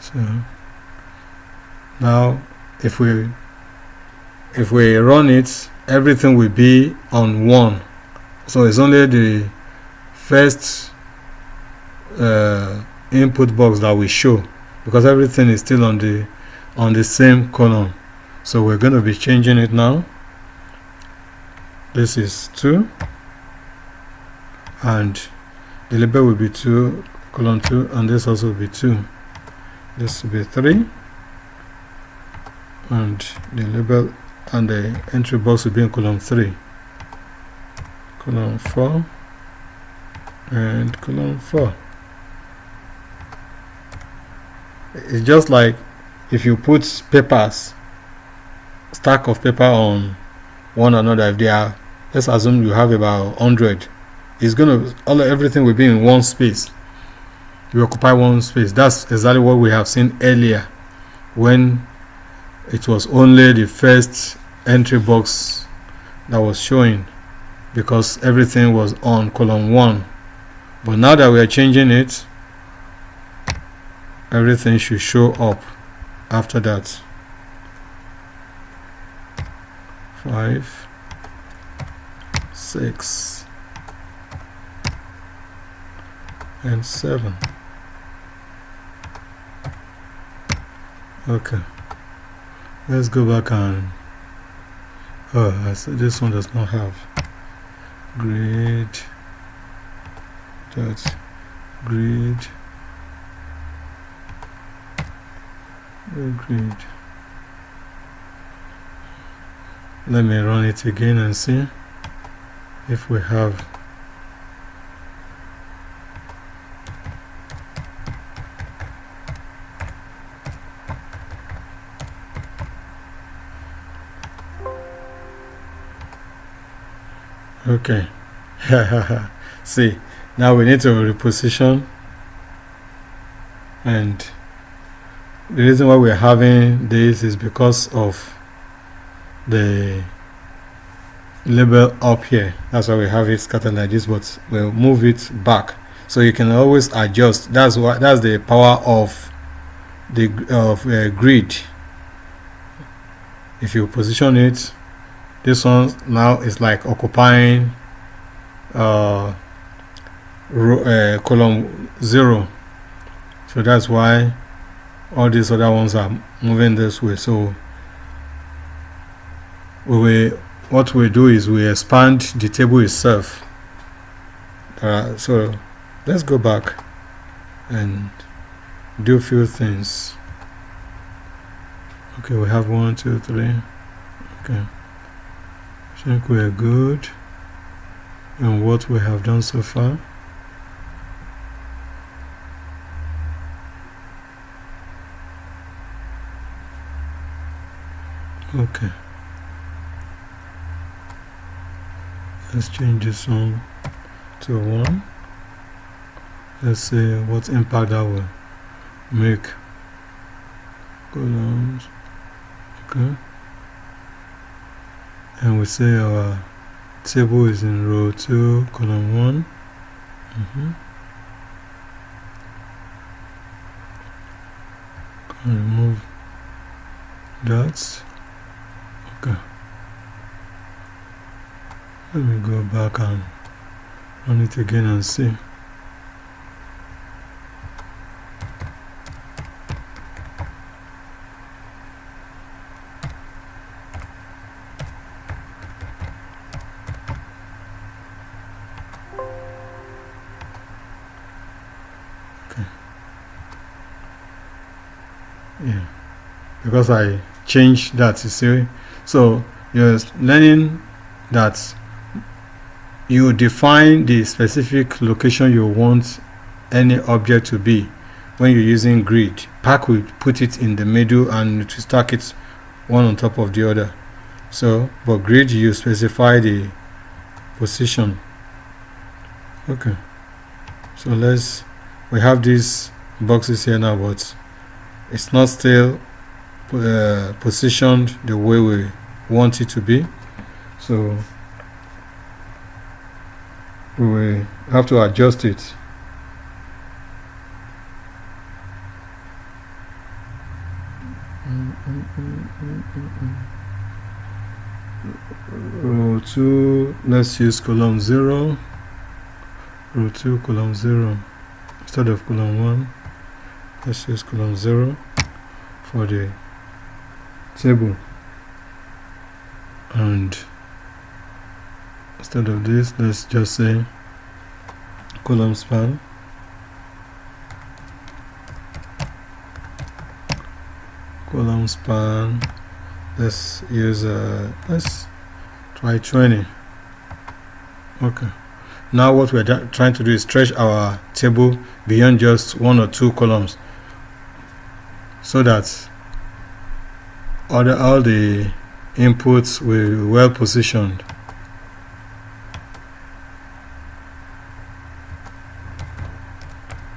so now if we run it, everything will be on 1. So it's only the first input box that will show, because everything is still on the same column. So we're going to be changing it now. This is 2 and the label will be 2 column 2, and this also will be 2. This will be 3 and the label and the entry box will be in column 3, column 4 and column 4. It's just like if you put papers, stack of paper on one another. If they are, let's assume you have about 100, it's gonna everything will be in one space. You occupy one space. That's exactly what we have seen earlier when it was only the first entry box that was showing, because everything was on column 1. But now that we are changing it, everything should show up after that. 5, 6 and 7. Okay, let's go back and I said this one does not have grid dot grid grid. Let me run it again and see if we have. Okay. See, now we need to reposition, and the reason why we're having this is because of the label up here. That's why we have it scattered like this, but we'll move it back so you can always adjust. That's the power of the grid. If you position it, this one now is like occupying column 0, so that's why all these other ones are moving this way. So what we do is we expand the table itself. So let's go back and do a few things. Okay, we have 1, 2, 3. Okay, I think we're good in what we have done so far. Okay. Let's change this one to 1. Let's see what impact that will make. Columns. Okay. And we say our table is in row 2, column 1. Can remove that. Okay. Let me go back and run it again and see. Yeah, because I changed that, you see. So you're learning that you define the specific location you want any object to be when you're using grid. Pack will put it in the middle and to stack it one on top of the other. So for grid you specify the position. Okay, so we have these boxes here now, but it's not still positioned the way we want it to be, so we will have to adjust it. Row 2, let's use column 0. Row 2, column 0 instead of column 1. Let's use column 0 for the table, and instead of this, let's just say column span. Column span. Let's use let's try 20. Okay. Now what we're trying to do is stretch our table beyond just 1 or 2 columns, so that all the inputs will be well positioned.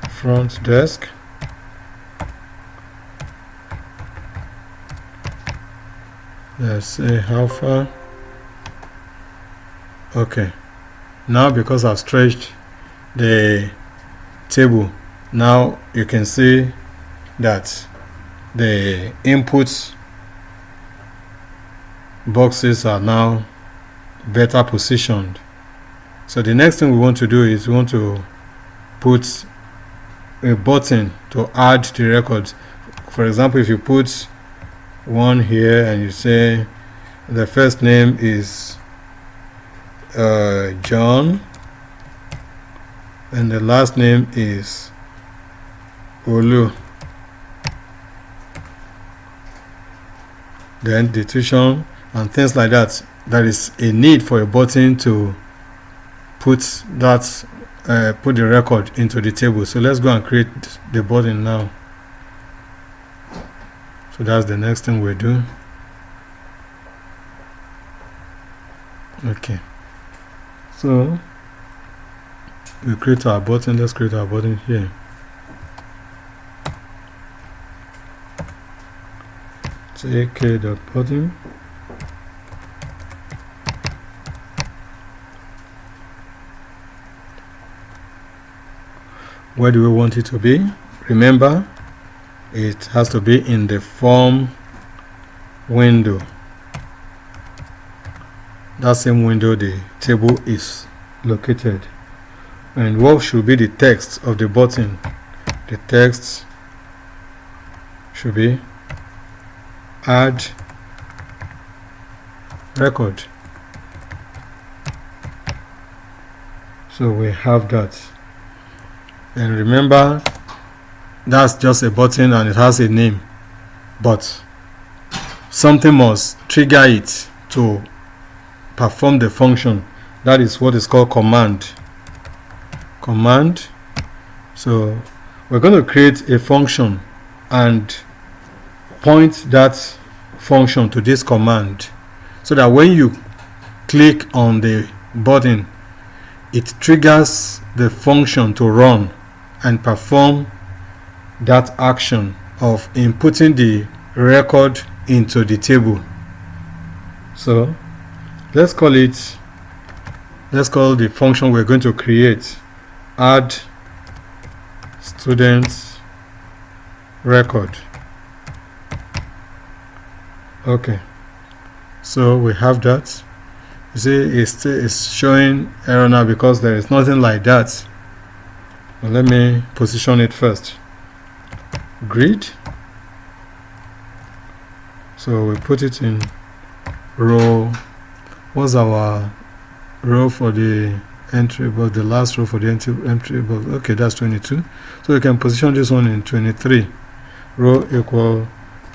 Front desk. Let's say how far. Okay. Now because I've stretched the table, now you can see that the inputs boxes are now better positioned. So the next thing we want to do is we want to put a button to add the records. For example, if you put one here and you say the first name is John and the last name is Olu, then the tuition and things like that, there is a need for a button to put that put the record into the table. So let's go and create the button now. So that's the next thing we do. Okay, so we create our button. Let's create our button here. tk.button. Where do we want it to be? Remember, it has to be in the form window. That same window the table is located. And what should be the text of the button? The text should be add record. So we have that. And remember, that's just a button and it has a name, but something must trigger it to perform the function. That is what is called command. So we're going to create a function and point that function to this command, so that when you click on the button, it triggers the function to run and perform that action of inputting the record into the table. So let's call the function we're going to create add student record. Okay, so we have that. You see, it's showing error now because there is nothing like that. Well, let me position it first. Grid. So we put it in row. What's our row for the entry box? The last row for the entry box. Okay, that's 22. So we can position this one in 23. Row equal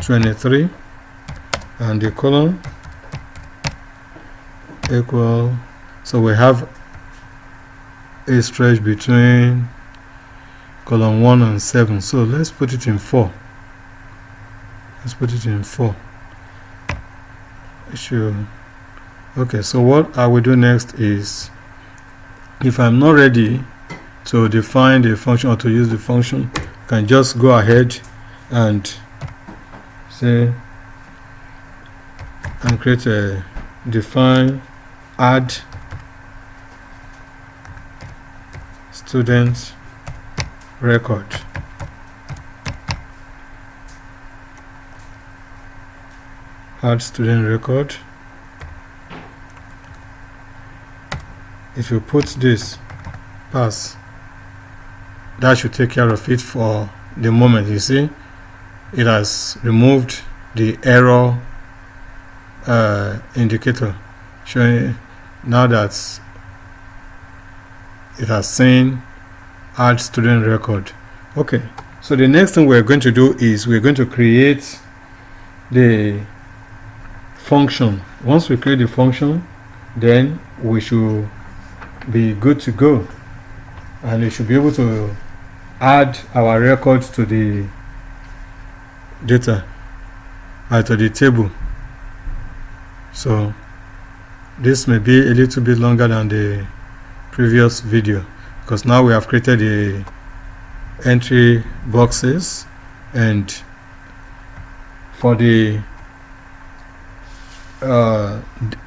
23, and the column equal. So we have a stretch between column 1 and 7. So let's put it in 4. Let's put it in 4. Sure. Okay, so what I will do next is, if I'm not ready to define the function or to use the function, I can just go ahead and say and create a define add student record. Add student record. If you put this pass, that should take care of it for the moment. You see, it has removed the error indicator, showing now that it has seen add student record. Okay, so the next thing we're going to do is we're going to create the function. Once we create the function, then we should be good to go, and we should be able to add our records to the data, to the table. So this may be a little bit longer than the previous video, because now we have created the entry boxes, and for the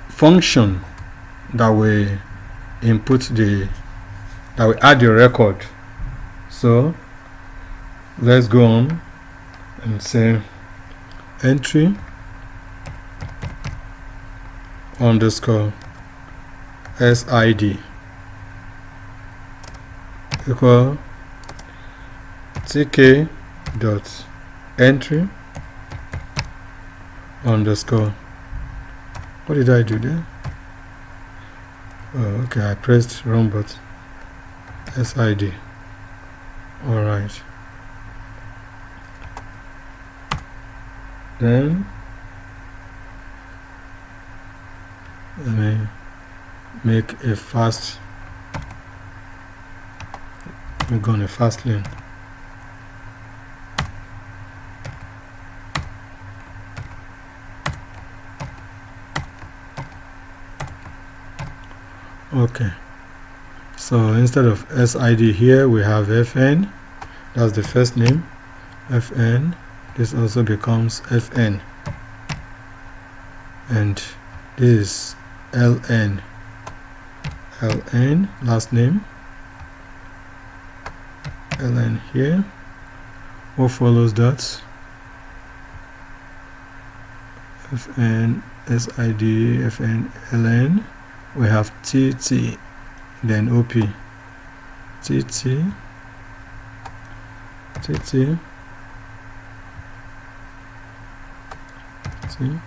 function that we input that we add the record. So let's go on and say entry underscore SID equal tk dot entry underscore. What did I do there? Oh, okay, I pressed wrong button. SID. All right. Then let me make a fast. Let me go on a fast lane. Okay, so instead of SID here we have FN. That's the first name, FN. This also becomes FN, and this is LN. LN, last name, LN here. What follows that? FN, SID, FN, LN. We have TT, then OP. TT, TT, T,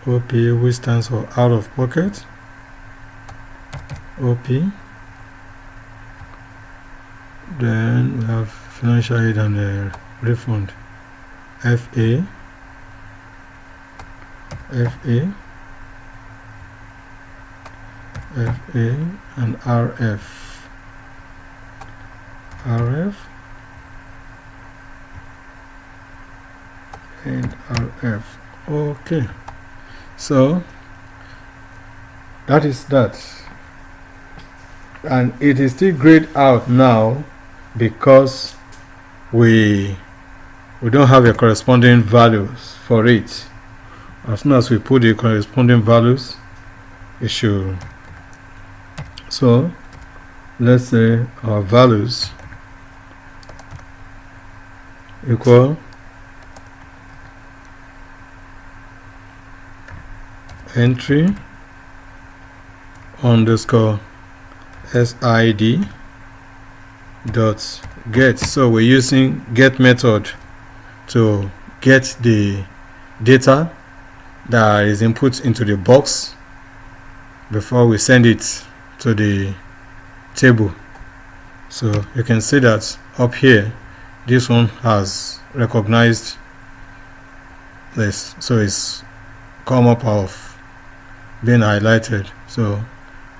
OP, which stands for out of pocket. OP. Then we have financial aid and refund. FA. FA, FA, and RF, RF, and RF. Okay, so That is that. And it is still grayed out now because we don't have a corresponding values for it. As soon as we put the corresponding values, it should. So let's say our values equal entry underscore sid dot get. So we're using get method to get the data that is input into the box before we send it to the table. So you can see that up here this one has recognized this, so it's come up of being highlighted. So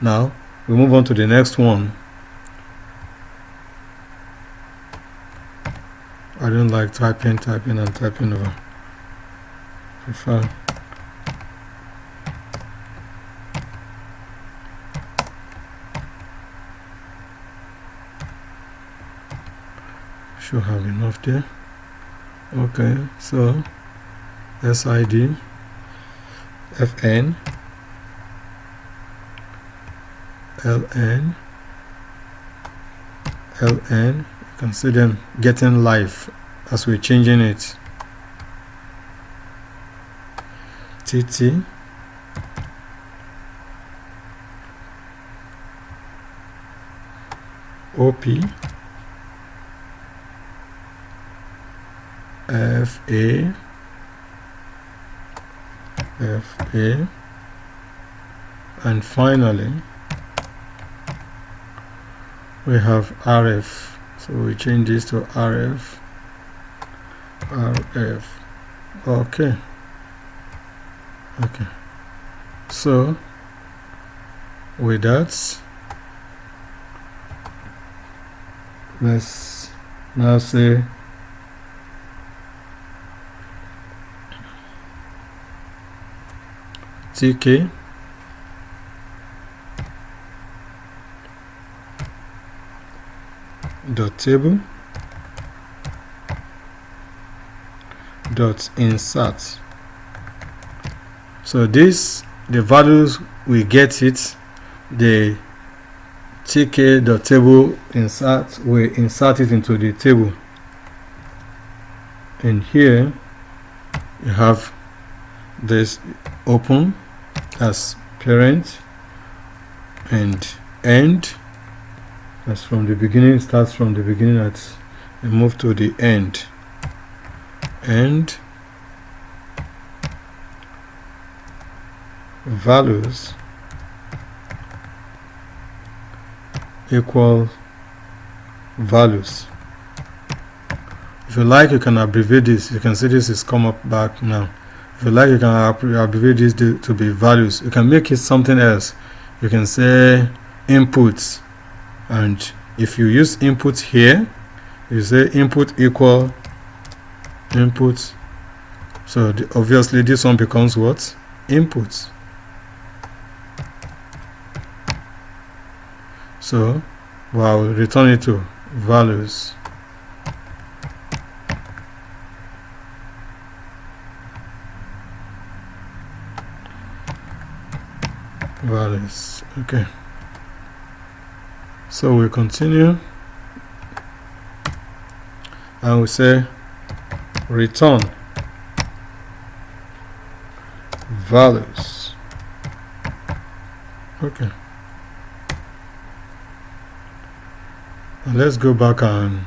now we move on to the next one. I don't like typing and typing over. Prefer should have enough there. Okay, so SID FN LN you can see them getting live as we're changing it. TT OP FA and finally we have RF, so we change this to RF. Okay, so with that, let's now say TK dot table dot insert. So this, the values we get it, the tk dot table insert, we insert it into the table, and here you have this open as parent and end as from the beginning, starts from the beginning and move to the end, and values equal values. If you like, you can abbreviate this. You can see this is come up back now. If you like, you can abbreviate this to be values. You can make it something else. You can say inputs, and if you use input here, you say input equal input. So obviously this one becomes what? Inputs. So I'll return it to values. Values. Okay. So we continue and we say return values. Okay. And let's go back and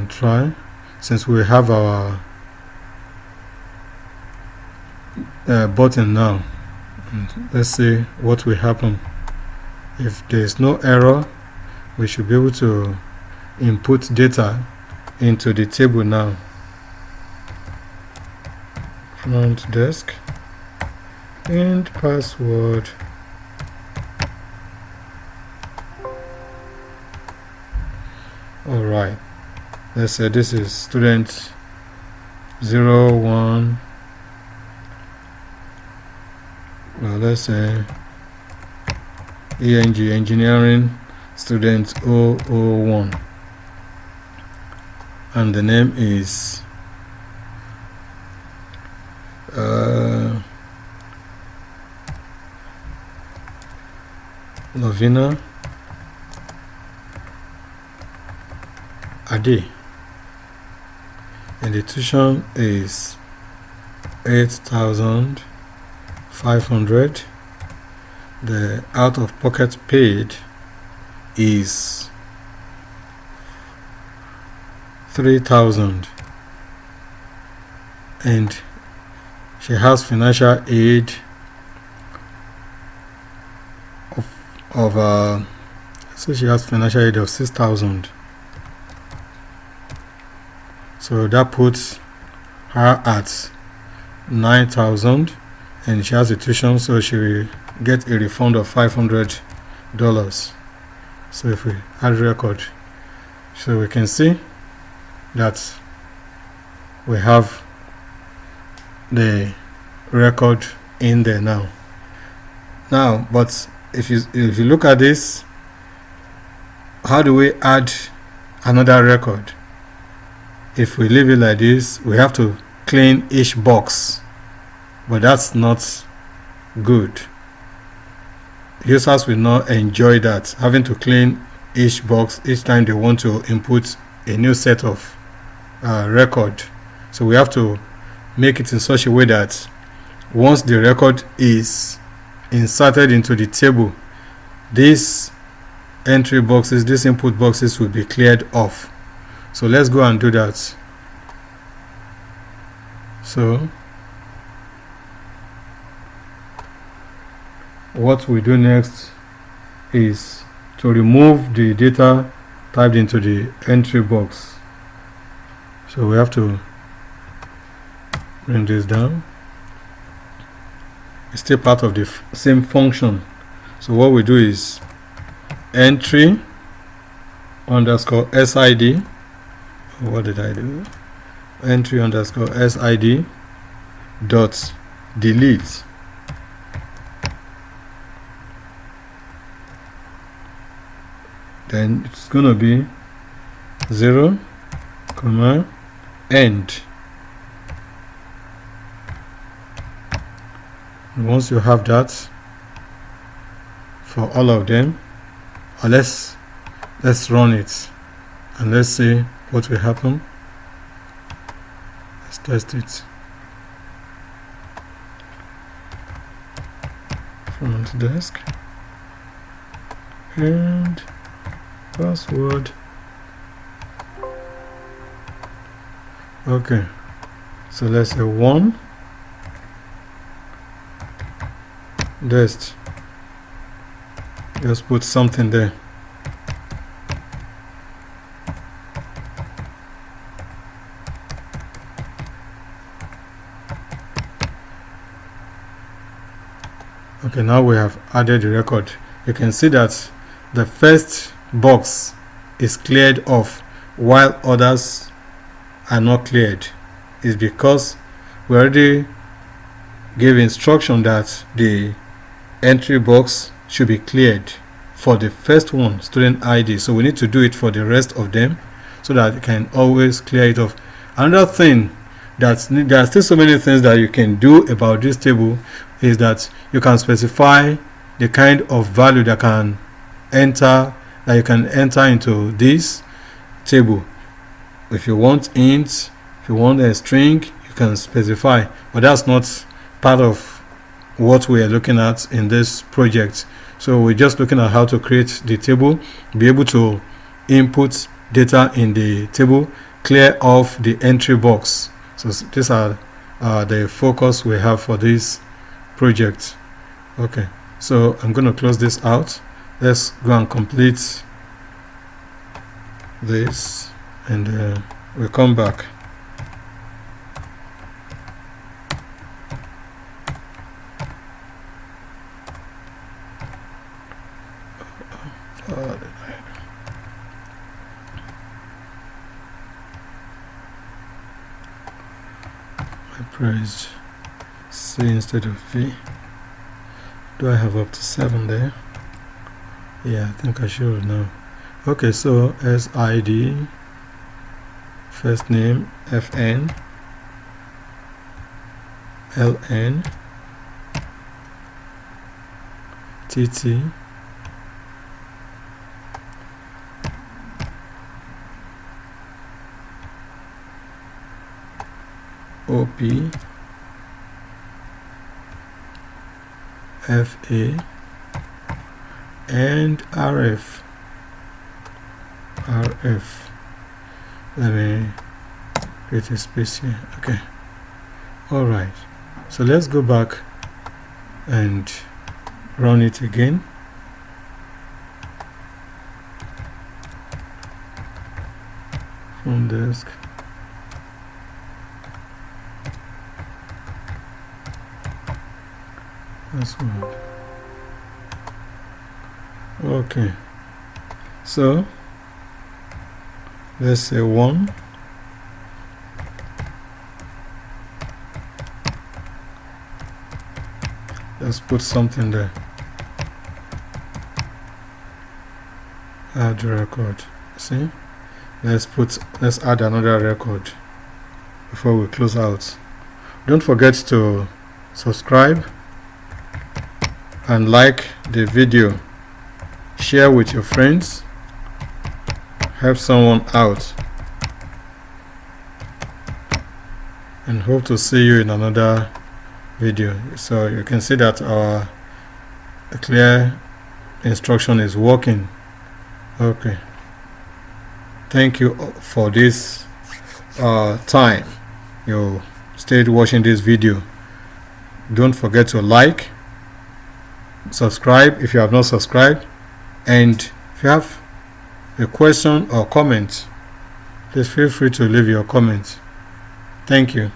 try, since we have our button now. And let's see what will happen. If there is no error, we should be able to input data into the table now. Front desk and password. Alright, let's say this is student 01 well, let's say ENG engineering student 001, and the name is Lovina Ade, and the tuition is 8,500. The out of pocket paid is 3,000, and she has financial aid so she has financial aid of 6,000. So that puts her at 9,000, and she has a tuition, so she will get a refund of $500. So if we add record, so we can see that we have the record in there now. But if you look at this, how do we add another record? If we leave it like this, we have to clean each box, but that's not good. Users will not enjoy that, having to clean each box each time they want to input a new set of record. So we have to make it in such a way that once the record is inserted into the table, these entry boxes, these input boxes will be cleared off. So let's go and do that. So what we do next is to remove the data typed into the entry box. So we have to bring this down. It's still part of the same function. So what we do is entry underscore SID. What did I do? Entry underscore SID dot delete. Then it's gonna be 0, end. And once you have that for all of them, let's run it and let's see what will happen. Let's test it. Front desk and password. Okay, so let's say 1 desk. Just put something there. Okay, now we have added the record. You can see that the first box is cleared off while others are not cleared. It's because we already gave instruction that the entry box should be cleared for the first one, student ID. So we need to do it for the rest of them so that you can always clear it off. Another thing, there are still so many things that you can do about this table, is that you can specify the kind of value that you can enter into this table. If you want int, if you want a string, you can specify, but that's not part of what we are looking at in this project. So we're just looking at how to create the table, be able to input data in the table, clear off the entry box. So these are the focus we have for this project. Okay, so I'm going to close this out. Let's go and complete this, and we'll come back. I pressed C instead of V. Do I have up to 7 there? Yeah, I think I should now. Okay, so SID, first name, FN, LN, TT, OP, FA, and RF. Let me create a space here. Okay. Alright. So let's go back and run it again. From desk. Password. Okay. So let's say 1. Let's put something there. Add record. See? Let's add another record before we close out. Don't forget to subscribe and like the video. Share with your friends. Help someone out. And hope to see you in another video. So you can see that our clear instruction is working. Okay. Thank you for this time you stayed watching this video. Don't forget to like, subscribe if you have not subscribed, and if you have a question or comment, please feel free to leave your comments. Thank you.